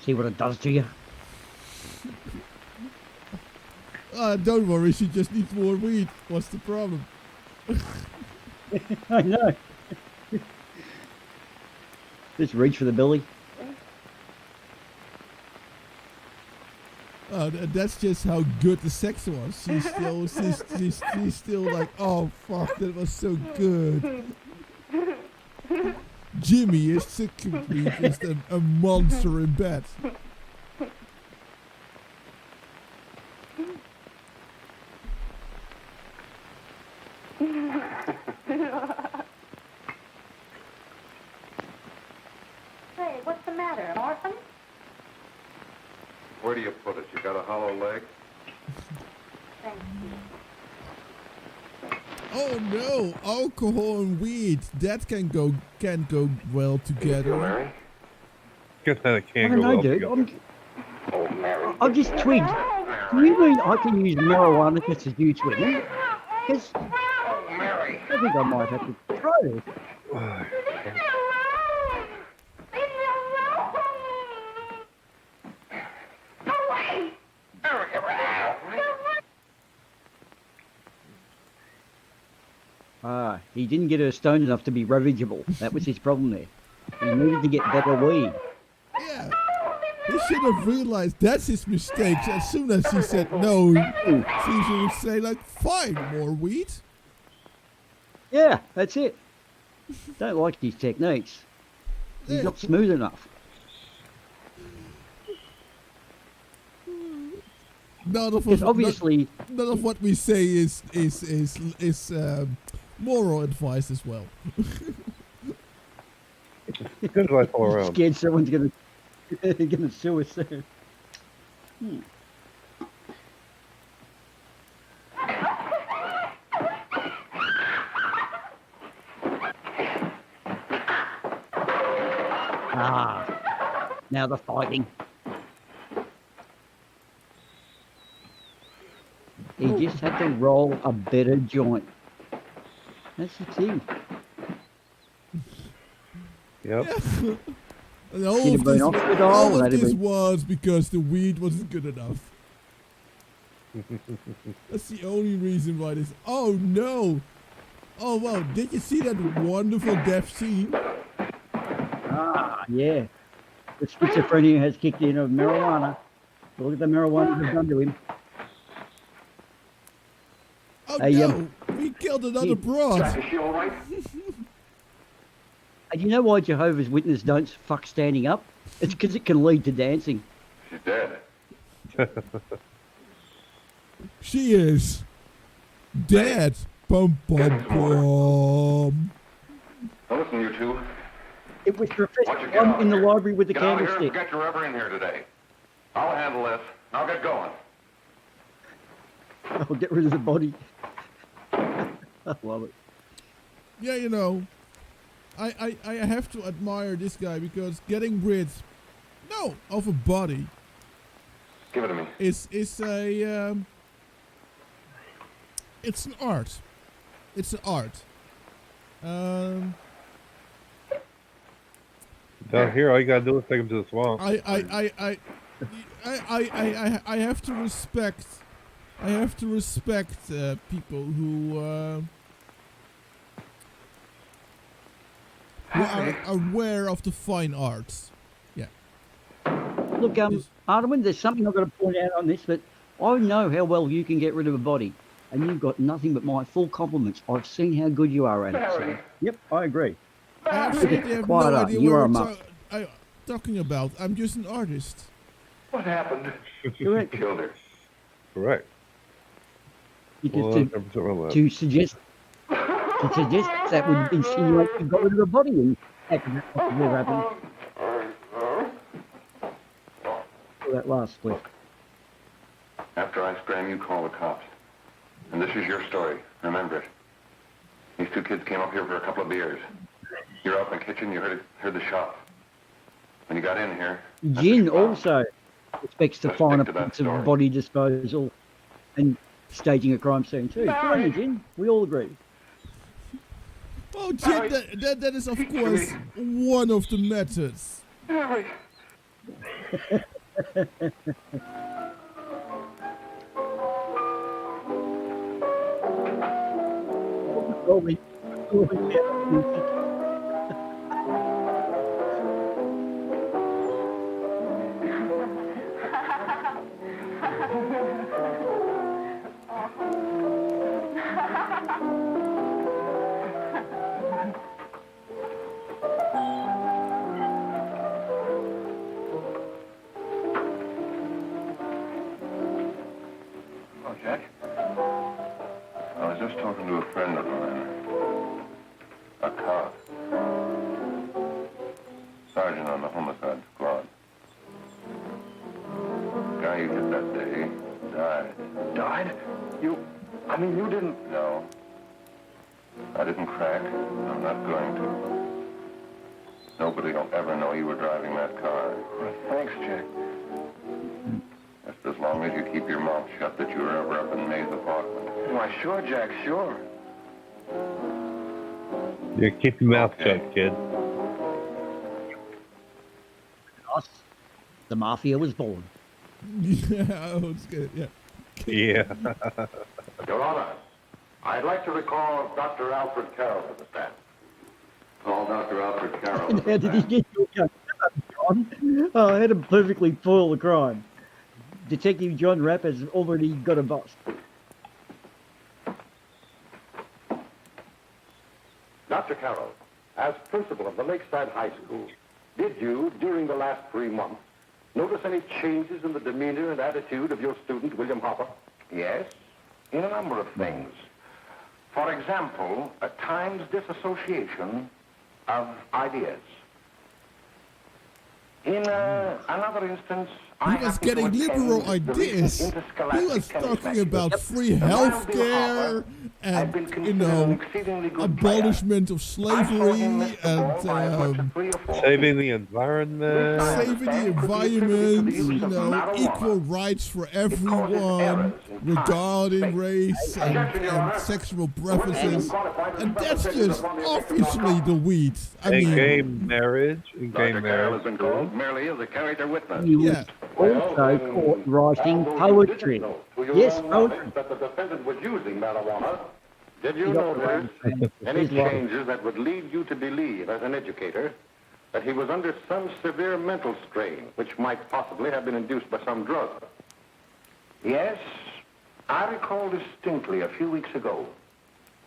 See what it does to you? Don't worry, she just needs more weed. What's the problem? I know. Just reach for the billy. That's just how good the sex was. She's still like, oh fuck, that was so good. Jimmy is secretly just a monster in bed. hollow leg. Thank you. Oh no, alcohol and weed. That can't go well together. Mary? Guess that it I can't don't go know, well dude. together. Oh, Mary. I'm just twigged. Do you mean I can use marijuana to seduce women? Because Oh, Mary. I think I might have to try it. He didn't get her stoned enough to be ravageable. That was his problem there. He needed to get better weed. Yeah. He should have realized that's his mistake. As soon as he said no, Caesar would say like, fine, more weed. Yeah, that's it. Don't like his techniques. He's Yeah. not smooth enough. None of Because us, obviously, none of what we say is moral advice as well. Good advice all around. scared someone's gonna sue us there. Now the fighting. He just had to roll a better joint. That's the thing. Yep. And all He'd of have been this, off with all, all of that'd this be- was because the weed wasn't good enough. That's the only reason why this. Oh no! Oh wow! Did you see that wonderful death scene? Yeah. The schizophrenia has kicked in of marijuana. Look at the marijuana has done to him. Oh Hey, no! We killed another broad. Is she all right? And you know why Jehovah's Witness don't fuck standing up? It's because it can lead to dancing. She's dead. She is dead. Bum bum bum. Now listen, you two. It was Why don't you Professor get out in the here? library with the Get out of here and candlestick. forget you're ever in here today. I'll handle this. I'll get going. I'll get rid of the body. I love it. Yeah, you know, I have to admire this guy because getting rid, of a body Give it to me. is a it's an art. It's an art. Down here, all you gotta do is take him to the swamp. I have to respect. I have to respect people who are aware of the fine arts. Yeah. Look, Ardawen, there's something I've got to point out on this, that I know how well you can get rid of a body, and you've got nothing but my full compliments. I've seen how good you are at it. So, yep, I agree. I absolutely have Quiet no up, idea you what are a I'm mutt. talking about. I'm just an artist. What happened? Correct. Killed her. Correct. Because 100% wrong with to suggest that would insinuate you got rid of a body, and that could never happen. That last split. After I scram, you call the cops. And this is your story. Remember it. These two kids came up here for a couple of beers. You're up in the kitchen, you heard the shot. When you got in here... Gin also expects to Let's find a stick to that piece of story. body disposal and staging a crime scene too. Good on you, Gin. We all agree. Oh, Jim, that is of course one of the methods. Harry. Rolling. Oh, Jack. I was just talking to a friend of mine. A cop. Sergeant on the homicide squad. Guy guy you hit that day died. Died? You didn't... No. I didn't crack. I'm not going to. Nobody will ever know you were driving that car. Well, thanks, Jack. Just as long as you keep your mouth shut that you were ever up in May's apartment. Why, sure, Jack, sure. Yeah, keep your mouth Okay. shut, kid. Us, the mafia was born. Yeah, that's good. Yeah. Yeah. Your Honor, I'd like to recall Dr. Alfred Carroll to the stand. Call Dr. Alfred Carroll. And how did he get your gun? John? Oh, I had him perfectly foil the crime. Detective John Rapp has already got a bust. Dr. Carroll, as principal of the Lakeside High School, did you, during the last 3 months, notice any changes in the demeanor and attitude of your student, William Hopper? Yes, in a number of things. For example, at times disassociation of ideas. In another instance, He was getting liberal ideas. He was talking about free healthcare and, abolishment of slavery and Saving the environment. saving the environment, equal rights for everyone regarding race and sexual preferences. And that's just obviously the weed. I And mean, gay marriage. And gay Dr. Carroll has been marriage. called merely as a character witness. He was yeah. also caught writing poetry. Yes, poetry. That the defendant was using marijuana. Did you He got notice around any his life. changes that would lead you to believe, as an educator, that he was under some severe mental strain, which might possibly have been induced by some drug? Yes, I recall distinctly a few weeks ago.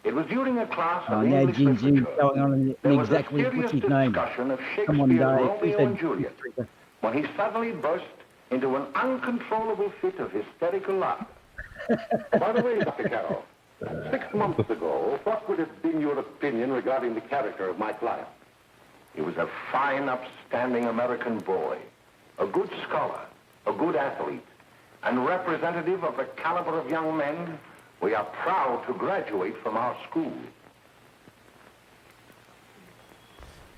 It was during a class Oh, of now English Jim's literature. going on and There was exactly a what's serious his name. discussion of Come on, Shakespeare's Dave. He Romeo said, and Juliet, when he suddenly burst into an uncontrollable fit of hysterical laughter. By the way, Dr. Carroll, 6 months ago, what would have been your opinion regarding the character of my client? He was a fine, upstanding American boy, a good scholar, a good athlete, and representative of the caliber of young men we are proud to graduate from our school.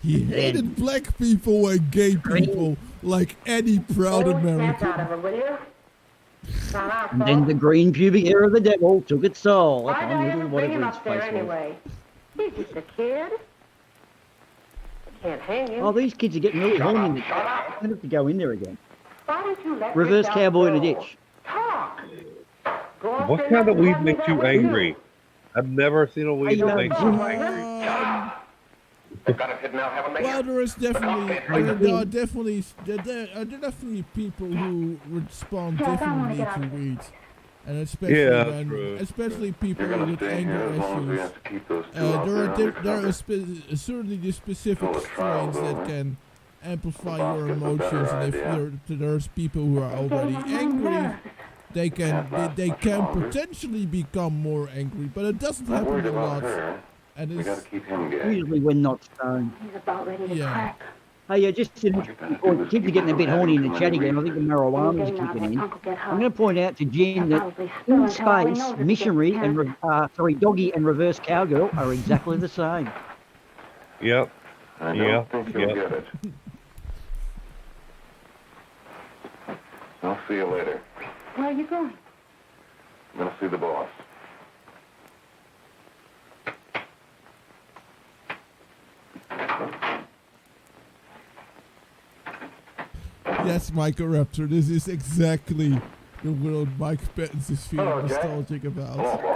He hated black people and gay people like any proud Snap out American. of it, will you? Not our And then fault. the green pubic hair of the devil took its soul Why upon did I little ever bring him whatever his up there face was. anyway? He's just a kid. I can't hang him. Oh, these kids are getting really horny in the chat. I'm going to have to go in there again. Why don't you let Reverse yourself cowboy in a go? ditch. Talk. Go on, What say kind of nothing, weed tell me makes that you was angry? I've never seen a weed Hey, that makes you Jim. angry. They've got it hidden now, haven't they? Well, there are definitely people who respond differently to weed, and especially Yeah, when, true. especially people You're going with to stay here anger as long as we issues. have to keep those two out There there are undercover. certainly the specific Oh, the trial, strains that though, can amplify The boss your gets a better emotions, and if there's people who are already angry, they can potentially become more angry, but it doesn't I'm worried happen a about lot. her. And We got it's to keep him gagged. Usually when not stoned. He's about ready to Yeah. crack. Hey, just before the kids are getting a bit horny in the chat again, I think the marijuana's Getting out kicking of in. Uncle get hot. I'm going to point out to Jen They'll that probably spill in until all we space, know is it missionary gets and doggy and reverse cowgirl are exactly the same. Yep. I Yeah, don't think you'll yeah. get it. I'll see you later. Where are you going? I'm going to see the boss. Yes, Mycoraptor, this is exactly the world Mike Pence is feeling Hello, Jack. nostalgic about.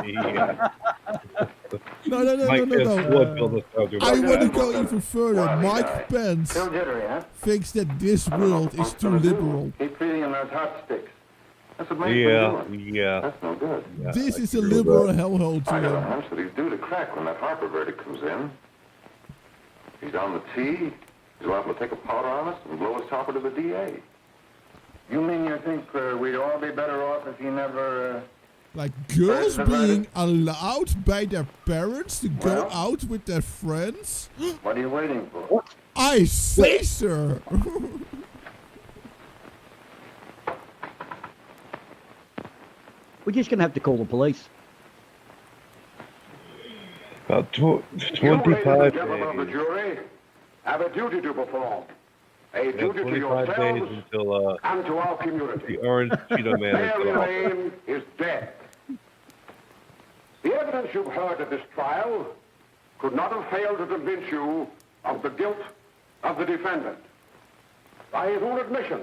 Yeah. No, Mike no. would feel nostalgic I about want to that. go even further. Wily guy. Mike Pence Still jittery, huh? thinks that this world is too liberal. Keep feeding him those hot sticks. That's what Mike's been Yeah, doing. yeah. That's no good. yeah, This I is a agree with liberal that. hellhole to I got a him. hunch that he's due to crack when that Harper verdict comes in. He's on the tee. He's liable to take a powder on us and blow his topper to the DA. You mean you think we'd all be better off if he never... Like girls being allowed by their parents to go Well. out with their friends? What are you waiting for? I say, sir. We're just going to have to call the police. About You, ladies 25 and gentlemen of the days. jury, have a duty to perform. A About duty to 25 days yourselves until and to our community. the orange Cheeto Man is Mary off. Lane is dead. The evidence you've heard at this trial could not have failed to convince you of the guilt of the defendant. By his own admission,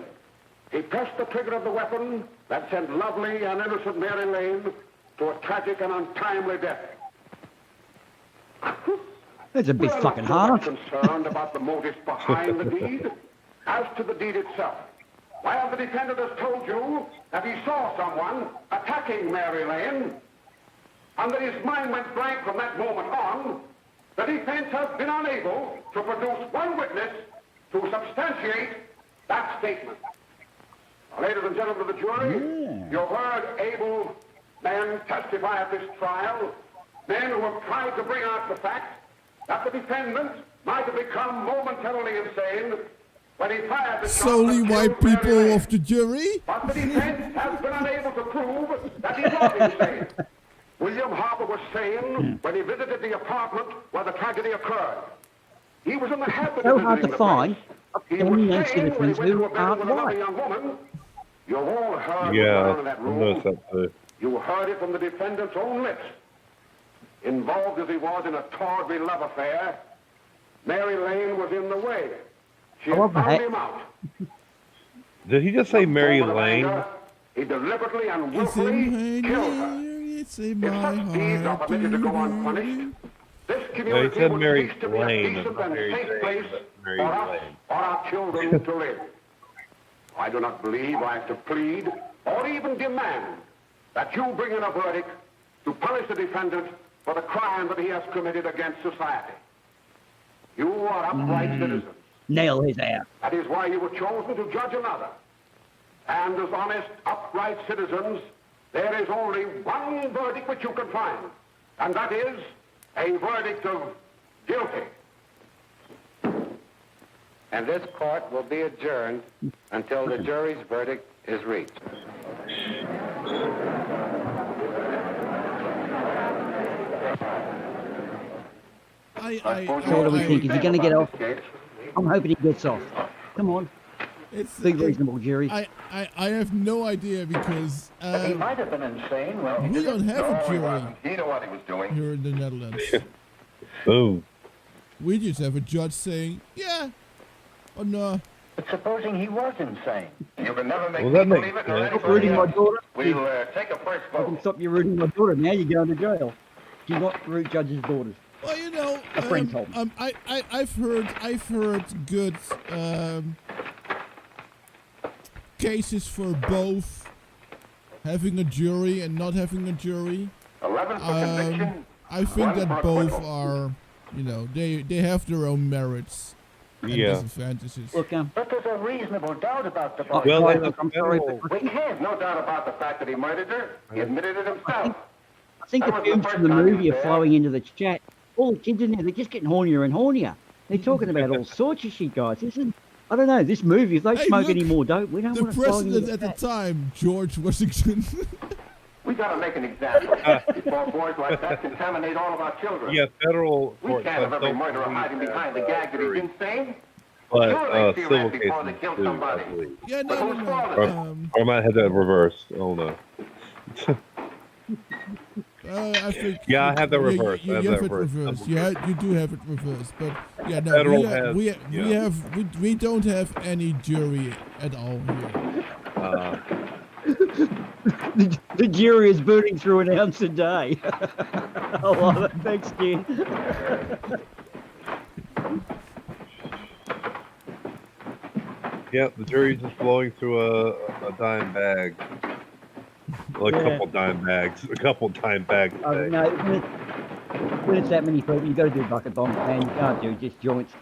he pressed the trigger of the weapon that sent lovely and innocent Mary Lane to a tragic and untimely death. That's a bit We're fucking not so much harsh. concerned about the motives behind the deed as to the deed itself. While the defendant has told you that he saw someone attacking Mary Lane, and that his mind went blank from that moment on, the defense has been unable to produce one witness to substantiate that statement. Now, ladies and gentlemen of the jury, you've heard able men testify at this trial, men who have tried to bring out the fact that the defendant might have become momentarily insane when he fired the shot Solely that white killed Mary people Lane. of the jury? But the defense has been unable to prove that he was insane. William Harper was sane when he visited the apartment where the tragedy occurred. He was in the habit So of hard visiting to the find place. He was young sane when he citizens went to who a bedroom aren't with another white. young woman. You've all heard what went Yeah, on in that I room. noticed that too. You heard it from the defendant's own lips. Involved as he was in a tawdry love affair, Mary Lane was in the way. She had love found that. him out. Did he just say Mary Moment of Lane? anger, he deliberately and It's in willfully my killed her. ear, it's in If my such deeds are heart. permitted to go unpunished, this No, he community said would Mary cease to be a Lane, decent not and Mary safe Jane, place but for Mary us Lane. or our children to live. I do not believe I have to plead or even demand that you bring in a verdict to punish the defendant for the crime that he has committed against society. You are upright citizens. Nail his ass. That is why you were chosen to judge another. And as honest, upright citizens, there is only one verdict which you can find, and that is a verdict of guilty. And this court will be adjourned until the jury's verdict is reached. What do we think? Is he going to get off? I'm hoping he gets off. Come on. It's, Be reasonable, jury. I have no idea because He might have been insane. Well, we don't have a He jury wasn't. He knew what he was doing. here in the Netherlands. Boom. We just have a judge saying, yeah or no. but supposing he was insane. You can never make Well, me that makes believe it nor sense. Stop anybody rooting my else. daughter. We'll take a first I can vote. stop you rooting my daughter. Now you're going to jail. Do not root judges' daughters. Well, you know, A friend told me. I've heard good cases for both having a jury and not having a jury. 11 for conviction. I think One that for both acquittal. are, you know, they have their own merits and Yeah. disadvantages. Look, But there's a reasonable doubt about the Oh, body. Well, sorry, that's I'm sorry, federal. but We have no doubt about the fact that he murdered her. He admitted it himself. I think the That was the fumes first from the time he movie was are there. flowing into the chat. All the kids in there, they're just getting hornier and hornier. They're talking about all sorts of shit, guys. This is, I don't know, this movie, if they Hey, smoke look, any more dope, we don't The want to flow into president the at the chat. time, George Washington. We got to make an example before boys like that contaminate all of our children. Yeah, federal We court can't have every don't murderer believe hiding that behind the gag that he's jury. insane. But Sure, they feel civil that before they cases kill do, somebody. I believe. Yeah, But no, who's no, fault no. is it? Or I might have that reversed. Oh no. I think Yeah, I have that reversed. You, I have you that have it reversed. reversed. You do have it reversed, but yeah, no, Federal we don't have any jury at all here. The jury is burning through an ounce a day. I love it. Thanks, kid. Yeah, the jury's just blowing through a dime bag. Well, a Yeah. couple dime bags. A couple dime bags a day. No, when it's that many people, you got to do bucket bombs, man. You can't do just joints.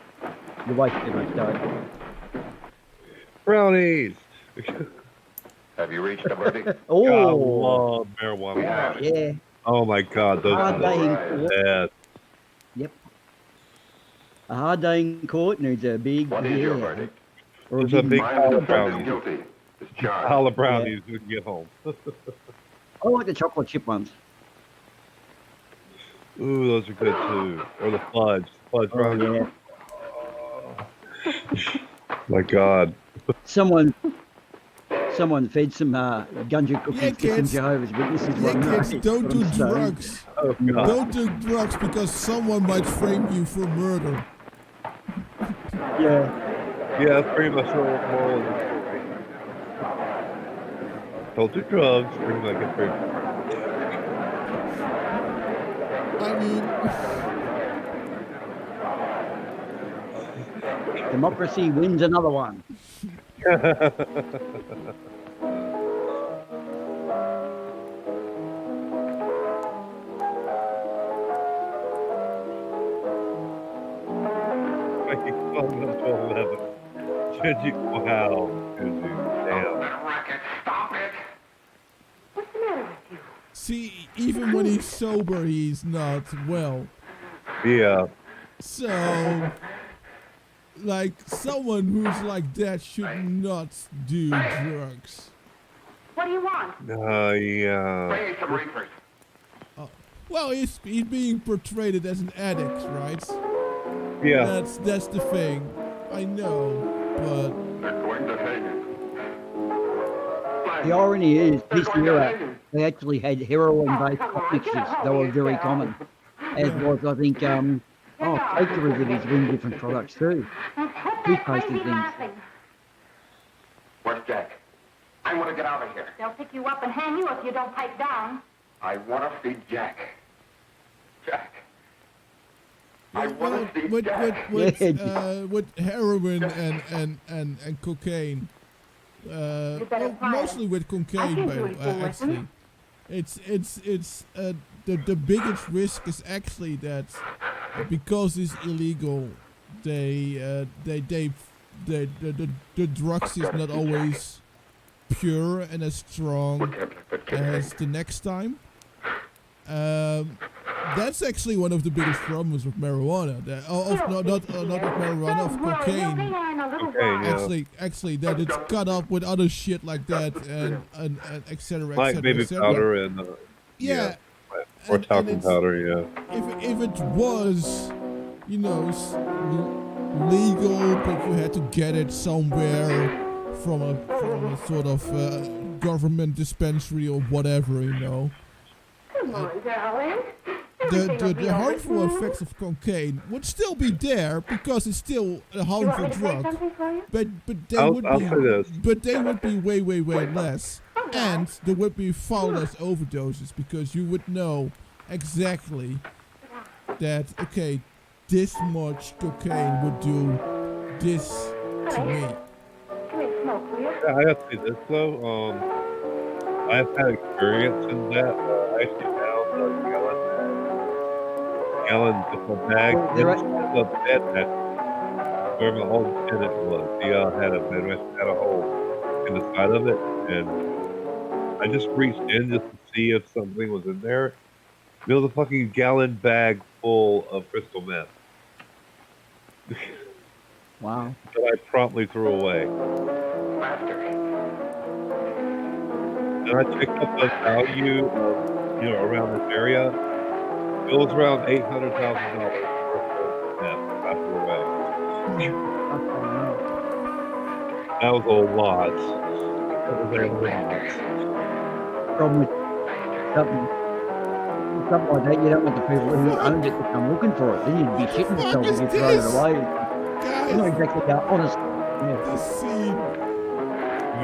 You waste too much dough. Brownies! Have you reached a verdict? I Oh, love marijuana. Yeah. brownies. yeah. Oh my god, those Hard are day in the court. best. Yep. A hard day in court needs a big What is your yeah. verdict? Or It's a big Mine pile is of brownies. guilty. Is charged. Pile of brownies when you get home. I like the chocolate chip ones. Ooh, those are good too. Or the fudge. Fudge Oh, round. yeah. My God. Someone fed some gunja cookies to some kids. Jehovah's Witnesses Yeah, one kids, night. don't do Got 'em stoned. drugs. Oh God. Don't do drugs because someone might frame you for murder. Yeah. Yeah, that's pretty much the moral of the story. Don't do drugs or you might get framed. I mean, Democracy wins another one. Making fun of 11. Should you? Wow. Should you? Damn. Racket, stop it! What's the matter with you? see, even when he's sober, he's not well. Yeah. So, like, someone who's like that should not do drugs. What do you want? Yeah. Bring me some reefers. Well, he's being portrayed as an addict, right? Yeah. That's the thing. I know, but They're going to hang him. The irony is, They're this going to hang era, him. they actually had heroin-based Oh, come on, cough get mixes. a hold They were of very yourself. common. As was, I think, Coke derivatives were in different products too. What's Who's that posting crazy things? laughing? Where's Jack? I want to get out of here. They'll pick you up and hang you if you don't pipe down. I want to see Jack. Jack. I want to see with Jack. with heroin and cocaine, better try mostly with I cocaine, can't do but anything with actually, them. it's the biggest risk is actually that because it's illegal, the drugs is not always pure and as strong as the next time. That's actually one of the biggest problems with marijuana. Not of marijuana, of cocaine. Actually, that it's cut up with other shit like that, and et cetera, Like baby powder and yeah. or And talcum it's- powder. Yeah. If it was, legal, but you had to get it somewhere from a sort of government dispensary or whatever, Come on, darling. Everything will The be over harmful soon. effects of cocaine would still be there because it's still a You want harmful me to say drug, something for you? but they I'll would say this. be way less, and there would be far less overdoses because you would know exactly that this much cocaine would do this to me. Give me a smoke, will you? Yeah, I have to say this though. I've had experience in that. I actually found a gallon of a bag in the bed that where my old tenant was. He had a hole in the side of it, and I just reached in just to see if something was in there. It was a fucking gallon bag full of crystal meth. Wow. That I promptly threw away. And I checked up the value of, around this area. It was around $800,000 worth of meth I threw away. That was a lot. That was a lot. Problem with something like that, you don't want the people who own it to come looking for it. Then you'd be shitting yourself if you throw it away. You're not exactly honest. Yeah. The scene.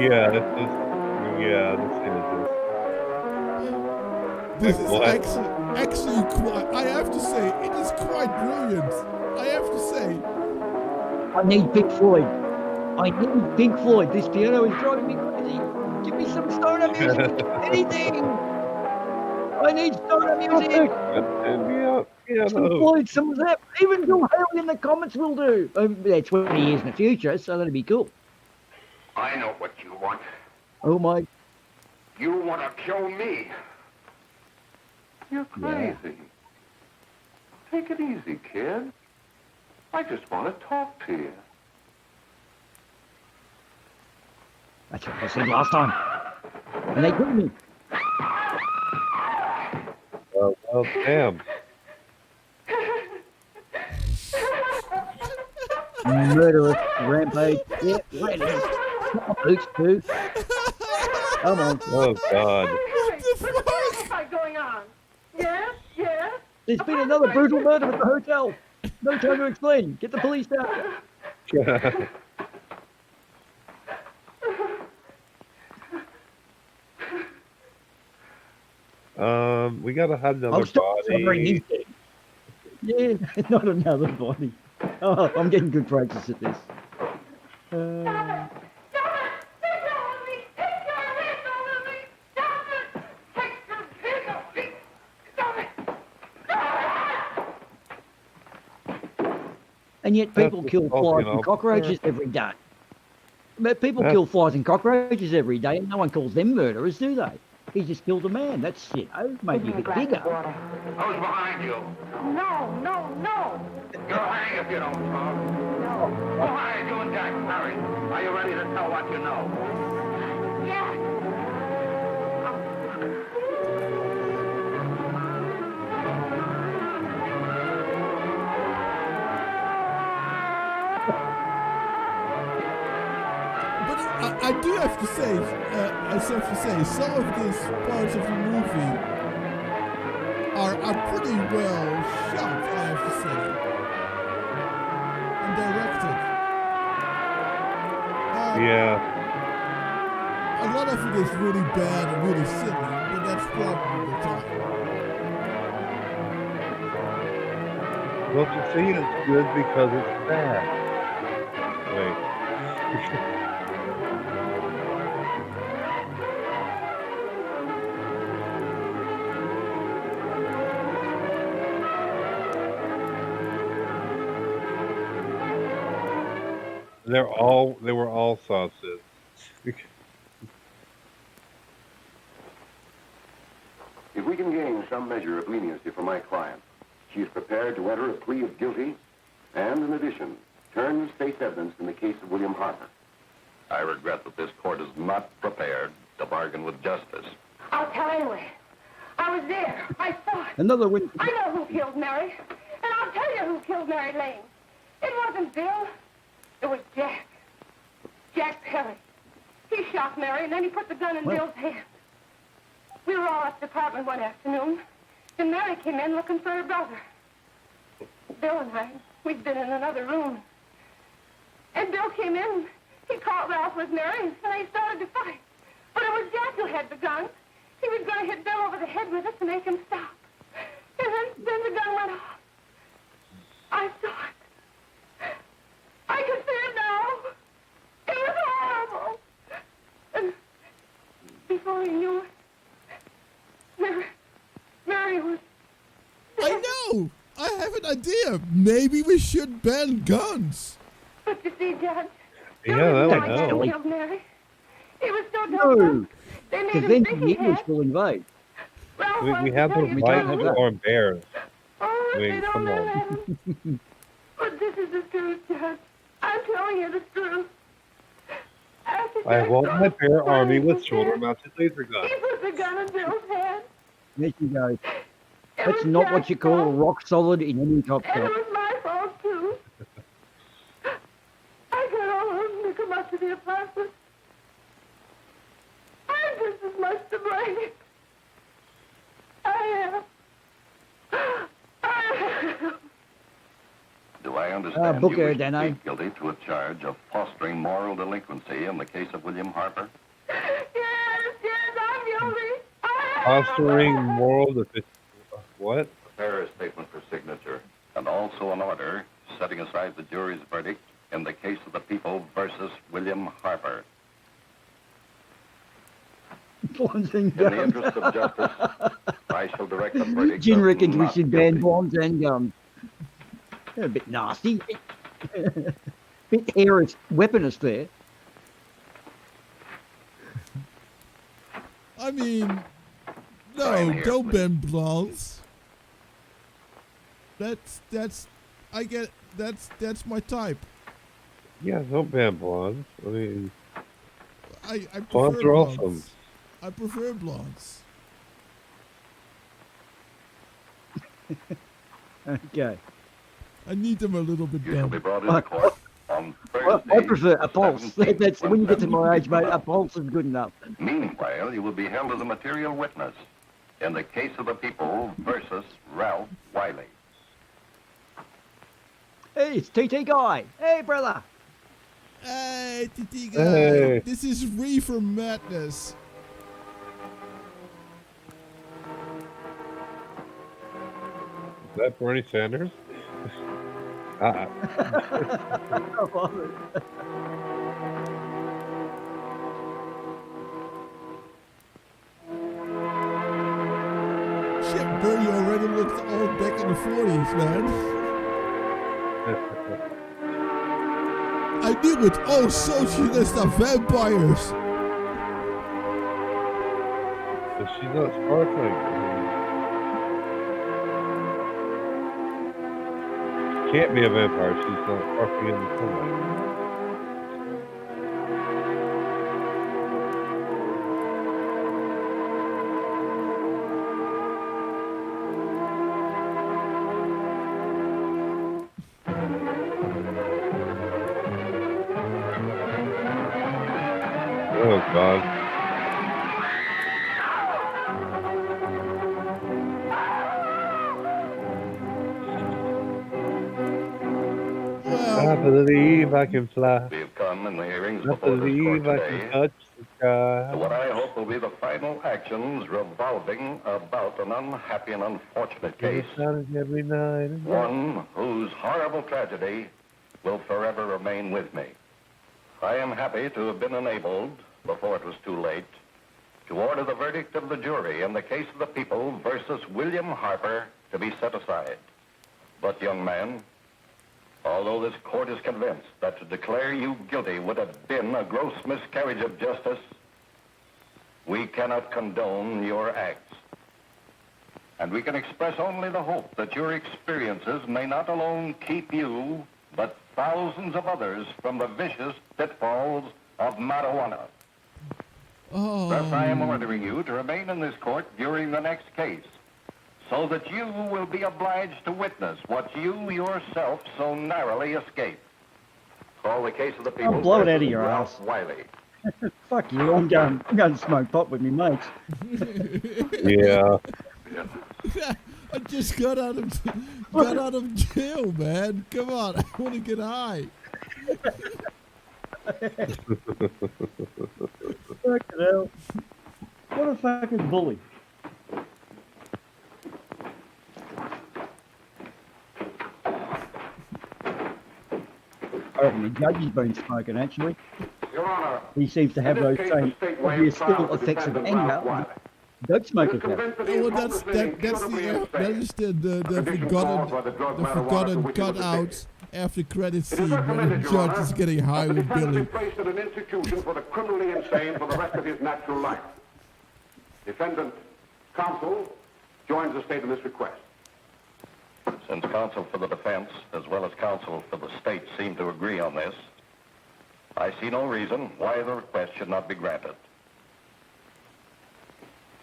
Yeah, this is This is actually quite. I have to say, it is quite brilliant. I have to say. I need Pink Floyd. I need Pink Floyd. This piano is driving me crazy. Give me some stoner music. Anything. I need stoner music. Some Floyd, some Zap. Even Bill Haley in the comments will do. They're 20 years in the future, so that'll be cool. I know what you want. Oh my. You want to kill me. You're crazy. Take it easy, kid. I just want to talk to you. That's what I said last time. And they killed me. Oh, damn. Murderous rampage. Yeah, ready. Boots too. Come on. Oh, God. What's going on? Yes, yes. There's been another brutal murder at the hotel. No time to explain. Get the police down. We gotta have another body. Yeah, not another body. Oh, I'm getting good practice at this. And yet people kill flies and cockroaches every day. But people kill flies and cockroaches every day, and no one calls them murderers, do they? He just killed a man. That's, maybe a bit bigger. Who's behind you? No, no, no. You'll hang if you don't talk. No. Who hired you and Jack Murray? Are you ready to tell what you know? Yes. I do have to say, some of these parts of the movie are pretty well shot, I have to say, and directed. Yeah. A lot of it is really bad and really silly, but that's probably the time. Don't you see it's good because it's bad? Wait. They were all sauces. If we can gain some measure of leniency for my client, she is prepared to enter a plea of guilty and, in addition, turn state's evidence in the case of William Harper. I regret that this court is not prepared to bargain with justice. I'll tell anyway. I was there. I saw it. Another win. I know who killed Mary. And I'll tell you who killed Mary Lane. It wasn't Bill. It was Jack. Jack Perry. He shot Mary, and then he put the gun in Bill's hand. We were all at the apartment one afternoon, and Mary came in looking for her brother. Bill and I, we'd been in another room. And Bill came in, he caught Ralph with Mary, and they started to fight. But it was Jack who had the gun. He was going to hit Bill over the head with it to make him stop. And then the gun went off. I saw it. I can see it now. It was horrible. And before he knew it, Mary was dead. I know! I have an idea. Maybe we should ban guns. But you see, Judge, Yeah, that would Dad help. killed Mary. He was so No, dumb. They made because him then think the he English had. will invade. Ralph We wanted have to the tell you right the don't truth. have or bears. Oh, Wait, they don't come let on. him. But this is the truth, Judge. I'm telling you the truth. After I Jack want saw my the bear gun army in with his shoulder-mounted laser hand, guns. he put the gun in Bill's hand. There she goes. It That's was not what Jack's you call fault, rock solid in any cop and it shop. was my fault, too. I got all of them to come up to the apartment. I'm just as much to blame. I am. Do I understand book you her, wish to Dano. plead guilty to a charge of fostering moral delinquency in the case of William Harper? Yes, I'm guilty. Fostering moral deficiency. What? Prepare a statement for signature, and also an order setting aside the jury's verdict in the case of the People versus William Harper. Blondes and In the guns. interest of justice, I shall direct the verdict Jim of reckons we not should guilty. ban blondes and guns. They're a bit nasty. Bit hairist, weaponist there. I mean, Sign no, here, don't please. ban blondes. That's my type. Yeah, don't ban blondes. I mean, I blondes prefer are blondes. awesome. I prefer blondes. Okay. I need them a little bit You shall be done. brought into court on Well, Thursday. I prefer a the pulse. 17th, That's when you get to my age, mate. A 7:12. pulse is good enough. Meanwhile, you will be held as a material witness in the case of the people versus Ralph Wiley. Hey, it's TT Guy. Hey, brother. Hey, TT guy. Hey. This is Reefer Madness. Is that Bernie Sanders? I love it. Shit, Bernie already looks old back in the 40s, man. I knew it. Oh, socialists are vampires. But she's not sparkling. She can't be a vampire. She's not sparkling in the sunlight. Oh, God. I believe I can fly. We have come in the hearings I before this court believe I can today touch the to what sky. I hope will be the final actions revolving about an unhappy and unfortunate case. Every night. One whose horrible tragedy will forever remain with me. I am happy to have been enabled, before it was too late, to order the verdict of the jury in the case of the people versus William Harper to be set aside. But, young man, although this court is convinced that to declare you guilty would have been a gross miscarriage of justice, we cannot condone your acts. And we can express only the hope that your experiences may not alone keep you, but thousands of others from the vicious pitfalls of marijuana. Oh. Thus, I am ordering you to remain in this court during the next case, so that you will be obliged to witness what you yourself so narrowly escaped. Call the case of the people. blow it out of versus your Ralph ass. Wiley. Fuck you. I'm going to smoke pot with me mates. Yeah. I just got out of jail, man. Come on, I want to get high. Fucking hell. What a fucking bully. I reckon the judge has been smoking, actually. Your Honor, He seems to have in those this case, same the state waived obvious trial still for effects of defendant Ralph anger. Wiley. Dope It smokers is have. convinced that he Oh, is well, hopelessly that incurably is the condition caused by the drug marijuana forgotten to which he was cutout addicted. after credits It scene is when the recommended, Your judge Honor, is getting high that the with defendant Billy. be placed in an institution for the criminally insane for the rest of his natural life. Defendant counsel joins the state in this request. Since counsel for the defense, as well as counsel for the state, seem to agree on this, I see no reason why the request should not be granted.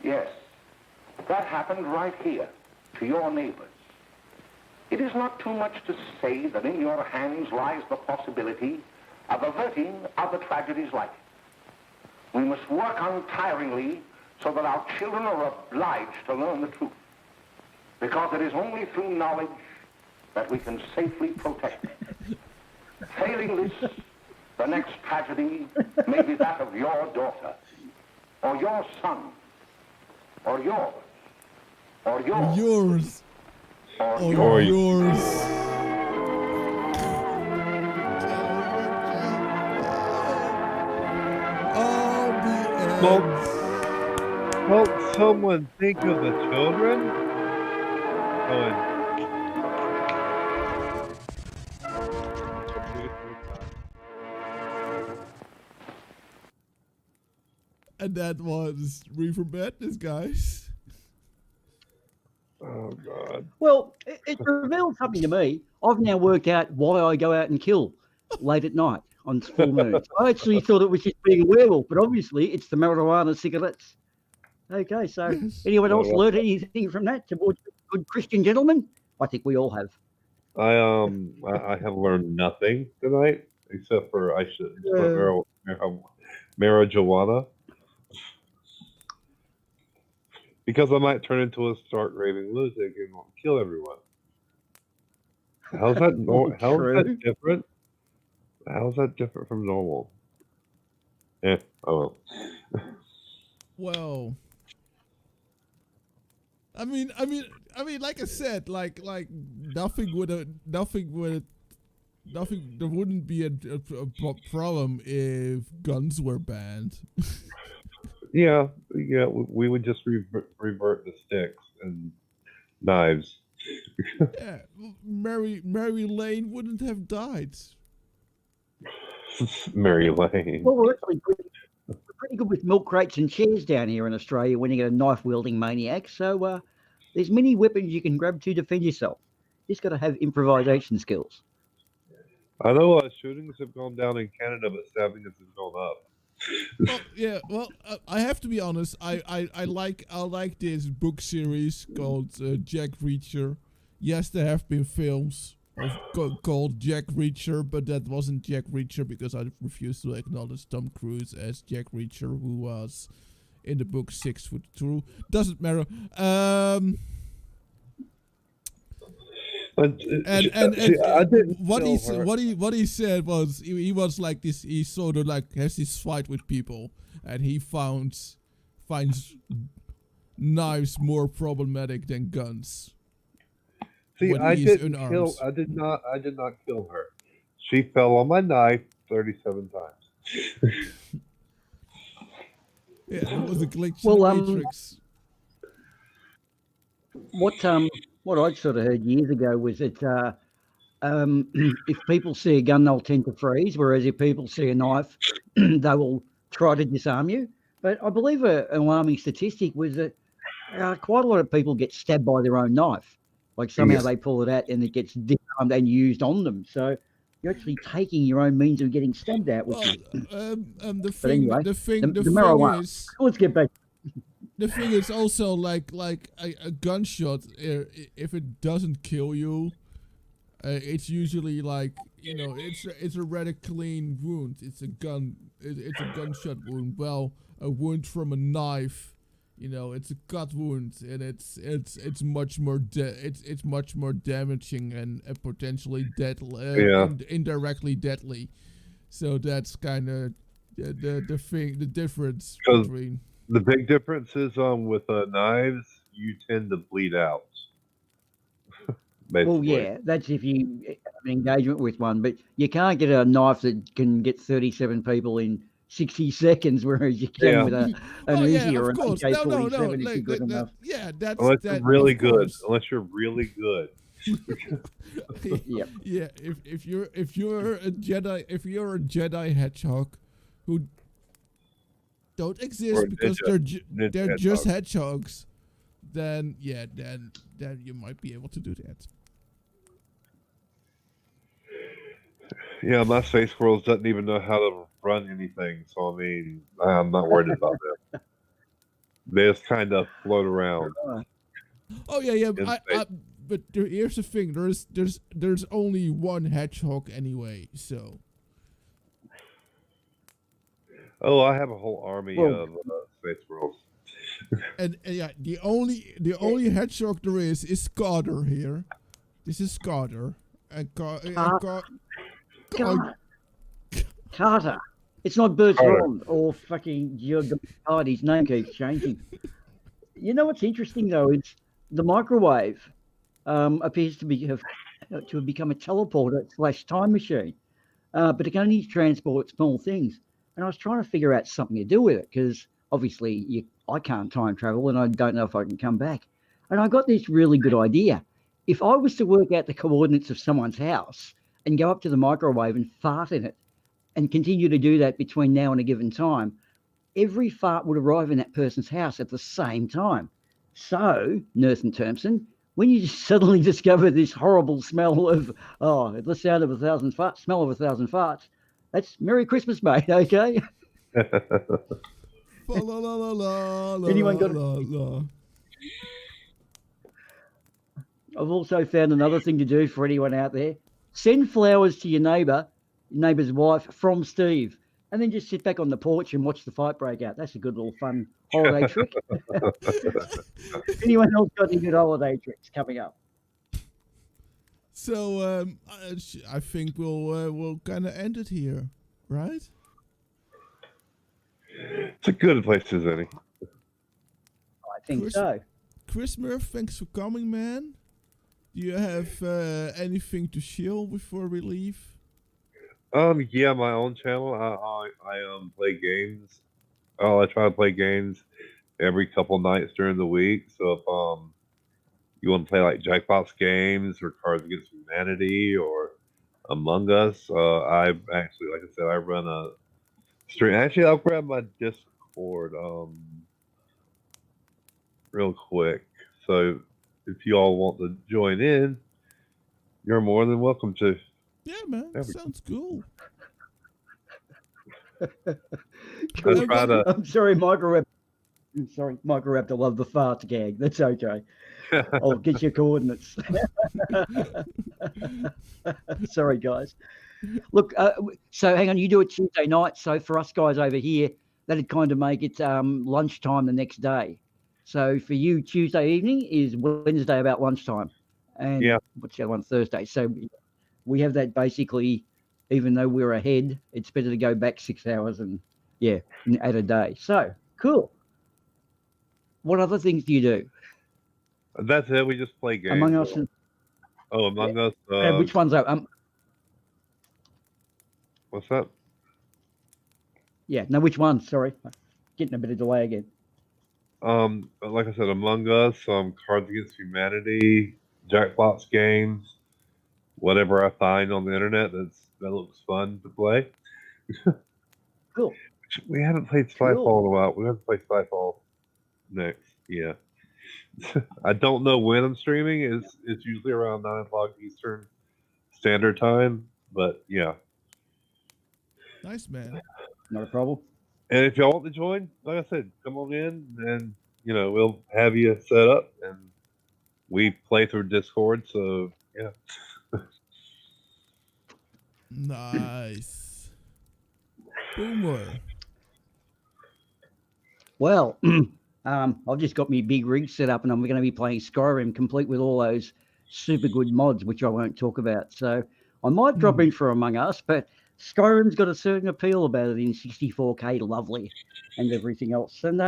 Yes, that happened right here, to your neighbors. It is not too much to say that in your hands lies the possibility of averting other tragedies like it. We must work untiringly so that our children are obliged to learn the truth. Because it is only through knowledge that we can safely protect it. Failing this, the next tragedy may be that of your daughter, or your son, or yours, or yours, Yours. or Or yours. yours. All the Well, won't someone think of the children? Oh, and that was Reefer Madness, guys. oh God. Well, it revealed something to me. I've now worked out why I go out and kill late at night on full moons. I actually thought it was just being a werewolf, but obviously it's the marijuana cigarettes. Okay, so anyone else learned anything from that? good Christian gentlemen? I think we all have. I have learned nothing tonight except for I should put marijuana because I might turn into a stark raving lunatic and kill everyone. How's that? How is that different? How is that different from normal? Oh Well, I mean, like I said, like nothing there wouldn't be a problem if guns were banned. yeah. We would just revert the sticks and knives. Yeah, Mary Lane wouldn't have died. Mary Lane. Well, we're actually pretty good with milk crates and chairs down here in Australia when you get a knife-wielding maniac. So there's many weapons you can grab to defend yourself. Just got to have improvisation skills. I know shootings have gone down in Canada, but stabbings have gone up. Well, yeah. Well, I have to be honest. I like this book series called Jack Reacher. Yes, there have been films called Jack Reacher, but that wasn't Jack Reacher because I refused to acknowledge Tom Cruise as Jack Reacher, who was in the book 6 Foot Through. Doesn't matter. What he said was he was like this. He sort of like has this fight with people, and he finds knives more problematic than guns. See, I did not kill her. She fell on my knife 37 times. Yeah, it was a glitch in the Matrix. What I sort of heard years ago was that if people see a gun, they'll tend to freeze, whereas if people see a knife, they will try to disarm you. But I believe an alarming statistic was that quite a lot of people get stabbed by their own knife. Like somehow they pull it out and it gets disarmed and used on them. So you're actually taking your own means of getting stabbed out. The thing is, let's get back. The thing is also like a gunshot. If it doesn't kill you, it's usually like it's a rather clean wound. It's a gunshot wound. Well, a wound from a knife. It's a cut wound, and it's much more it's much more damaging and potentially deadly, indirectly deadly. So that's kind of the difference between. The big difference is with knives, you tend to bleed out. Well, yeah, that's if you have an engagement with one, but you can't get a knife that can get 37 people in 60 seconds, whereas you can with an Uzi or an AK-47 if you're good enough. Yeah, that's unless you're really good. Unless you're really good. Yeah. If you're a Jedi hedgehog who don't exist because they're just hedgehogs, then you might be able to do that. Yeah, my space squirrels doesn't even know how to run anything, so I mean, I'm not worried about them. They just kind of float around. Oh yeah. But here's the thing: there's only one hedgehog anyway, so. Oh, I have a whole army of space squirrels. and yeah, the only hedgehog there is Carter here. This is Carter, and Carter. It's not Bertrand or fucking his name keeps changing. You know what's interesting though? It's the microwave appears to have become a teleporter / time machine, but it can only transport small things. And I was trying to figure out something to do with it because obviously I can't time travel and I don't know if I can come back. And I got this really good idea. If I was to work out the coordinates of someone's house and go up to the microwave and fart in it and continue to do that between now and a given time, every fart would arrive in that person's house at the same time. So, Nathan Thompson, when you suddenly discover this horrible smell of, the sound of 1,000 farts, smell of 1,000 farts, that's Merry Christmas, mate, okay? Anyone got I've also found another thing to do for anyone out there. Send flowers to your neighbour's wife from Steve, and then just sit back on the porch and watch the fight break out. That's a good little fun holiday trick. Anyone else got any good holiday tricks coming up? So I think we'll kind of end it here, right? It's a good place as any. I think so. Chris Murph, thanks for coming, man. Do you have anything to shill before we leave? Yeah, my own channel. I play games. I try to play games every couple nights during the week. So if you want to play like Jackbox games or Cards Against Humanity or Among Us, I actually, like I said, I run a stream. Actually, I'll grab my Discord real quick. So if you all want to join in, you're more than welcome to. Yeah, man. Sounds cool. I'm sorry, Michael Raptor loved the fart gag. That's okay. I'll get your coordinates. Sorry, guys. Look, so hang on, you do it Tuesday night. So for us guys over here, that'd kind of make it lunchtime the next day. So for you, Tuesday evening is Wednesday about lunchtime. And what's the other one? Thursday. So we have that basically, even though we're ahead, it's better to go back 6 hours and add a day. So cool. What other things do you do? That's it. We just play games. Among Us. Among Us. Which ones are? What's that? Yeah. No, which one? Sorry, getting a bit of delay again. Like I said, Among Us, Cards Against Humanity, Jackbox games, whatever I find on the internet that looks fun to play. Cool. We haven't played Skyfall in a while. We have to play Skyfall next. Yeah. I don't know when I'm streaming. It's usually around 9 o'clock Eastern Standard Time. But yeah. Nice, man. Not a problem. And if y'all want to join, like I said, come on in and we'll have you set up and we play through Discord. So yeah. Nice. Boomer. Well, I've just got my big rig set up and I'm going to be playing Skyrim complete with all those super good mods, which I won't talk about. So I might drop in for Among Us, but Skyrim's got a certain appeal about it in 64K lovely and everything else. And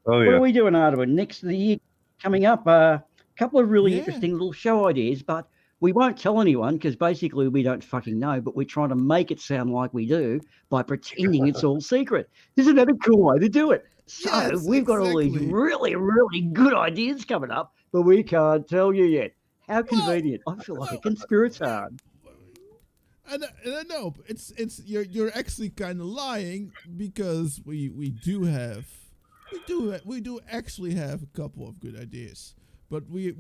what are we doing, Ardawen? Next of the year coming up, a couple of really interesting little show ideas, but we won't tell anyone because basically we don't fucking know, but we're trying to make it sound like we do by pretending it's all secret. Isn't that a cool way to do it? So we've got all these really, really good ideas coming up, but we can't tell you yet. How convenient. I feel like a conspirator. I know, it's you're actually kind of lying because we do actually have a couple of good ideas, but we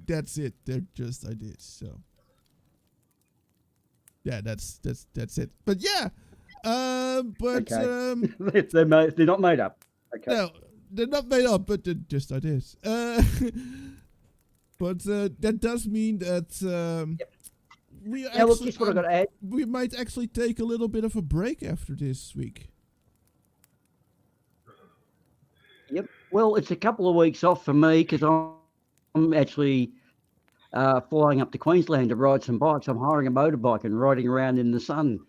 that's it. They're just ideas. So yeah, that's it. But yeah, okay. They're not made up. Okay. No, they're not made up, but they're just ideas. But that does mean that. We actually, what I got to add. We might actually take a little bit of a break after this week. Yep. Well, it's a couple of weeks off for me because I'm actually flying up to Queensland to ride some bikes. I'm hiring a motorbike and riding around in the sun.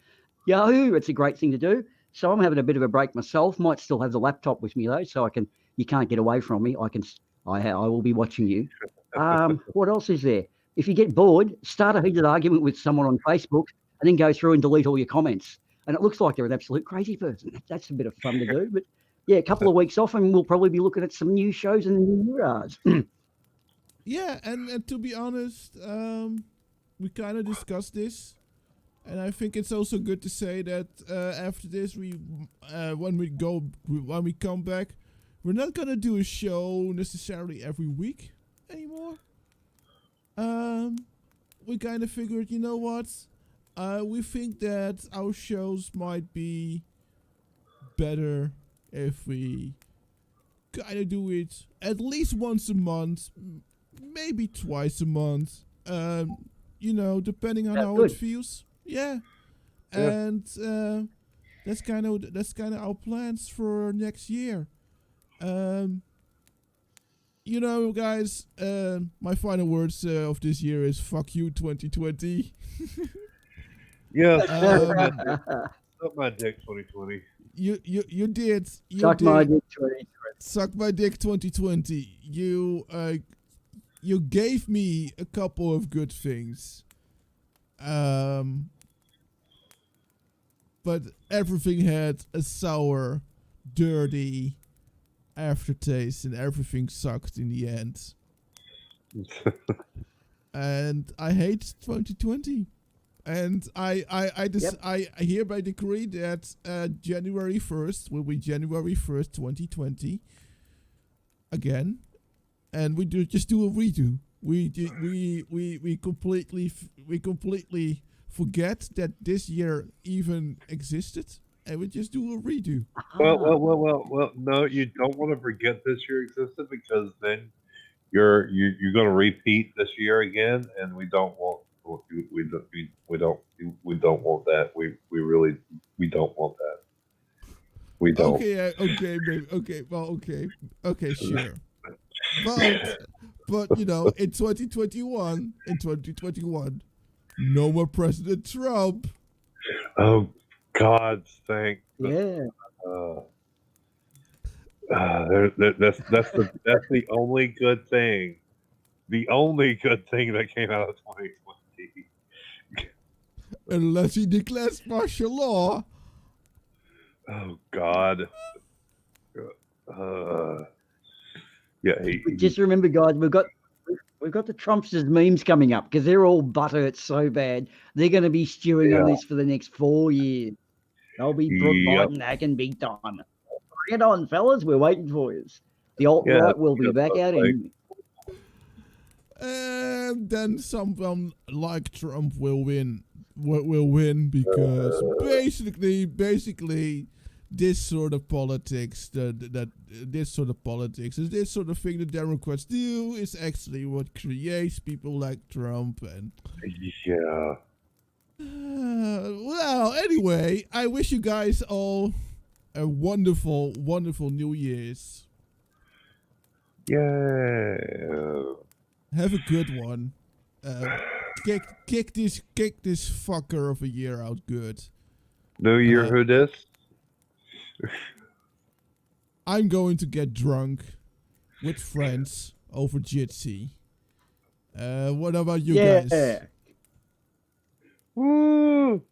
Yahoo! It's a great thing to do. So I'm having a bit of a break myself. Might still have the laptop with me though, so you can't get away from me. I will be watching you. What else is there? If you get bored, start a heated argument with someone on Facebook and then go through and delete all your comments. And it looks like they're an absolute crazy person. That's a bit of fun to do. But yeah, a couple of weeks off and we'll probably be looking at some new shows in the new year. Yeah, and to be honest, we kind of discussed this. And I think it's also good to say that after this, when we come back, we're not going to do a show necessarily every week anymore. We kind of figured, you know what? We think that our shows might be better if we kind of do it at least once a month, maybe twice a month. Depending on That's how good. it feels. Yeah. Yeah. And that's kind of our plans for next year. Guys, my final words of this year is fuck you 2020. Yes. Um, Suck my dick 2020. you did. You Suck did. my dick, Trey. Suck my dick 2020. You gave me a couple of good things. But everything had a sour, dirty aftertaste, and everything sucked in the end. And I hate 2020. And I hereby decree that January 1st will be January 1st, 2020 again, and we just do a redo. We completely forget that this year even existed, and we just do a redo. Well. No, you don't want to forget this year existed, because then you're going to repeat this year again, and we don't want we don't want that. We really don't want that. We don't. Okay, babe. Okay, sure. But in 2021, no more President Trump. Oh God, thank. Yeah. That's the only good thing. The only good thing that came out of 2020. Unless he declares martial law. Oh God. Yeah. Just remember, guys, we've got the Trumpsters memes coming up because they're all butthurt so bad. They're going to be stewing on this for the next 4 years. They'll be Biden hacking big time. Bring it on, fellas. We're waiting for you. The alt-right will be back out in. And then someone like Trump will win. Will win because basically this sort of politics, this sort of thing the Democrats do is actually what creates people like Trump. And yeah. Well, anyway, I wish you guys all a wonderful, wonderful New Year's. Yeah. Have a good one. Kick this fucker of a year out good. New Year, who this? I'm going to get drunk with friends over Jitsi. What about you guys? Woo!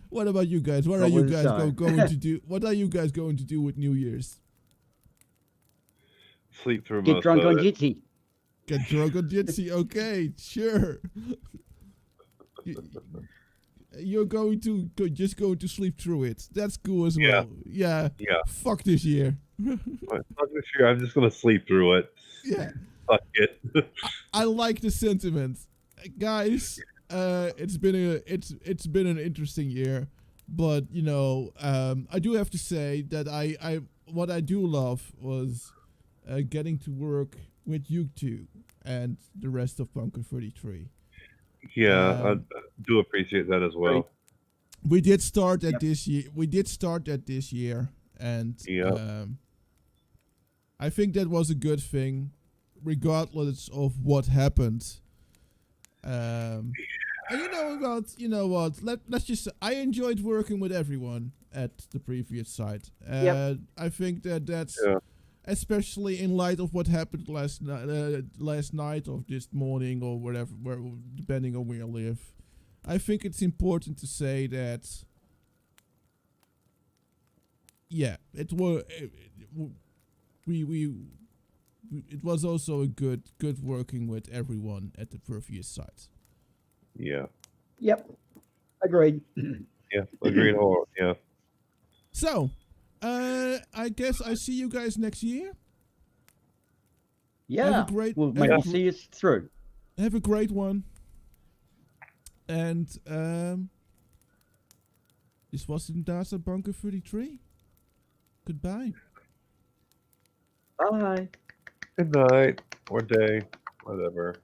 What about you guys? What are you guys going to do? What are you guys going to do with New Year's? Sleep through Get most drunk of on it. Jitsi. Get drunk on Jitsi. Okay, sure. You're going to just go to sleep through it. That's cool as well. Yeah. Fuck this year. Fuck this year. I'm just gonna sleep through it. Yeah. Fuck it. I like the sentiment, guys. It's been an interesting year, but I do have to say that what I do love was getting to work with you two and the rest of Bunker 33. Yeah, I do appreciate that as well. We did start at this year. And I think that was a good thing, regardless of what happened. And you know what? Let's just. I enjoyed working with everyone at the previous site. I think that's especially in light of what happened last night or this morning or whatever, depending on where you live. I think it's important to say that. Yeah, it was also a good working with everyone at the previous site. Yeah. Yep. Agreed. Yeah, agreed. Yeah. So, I guess I see you guys next year. Yeah. We'll maybe see us through. Have a great one. And this was Dasa Bunker 33. Goodbye. Bye. Good night or day, whatever.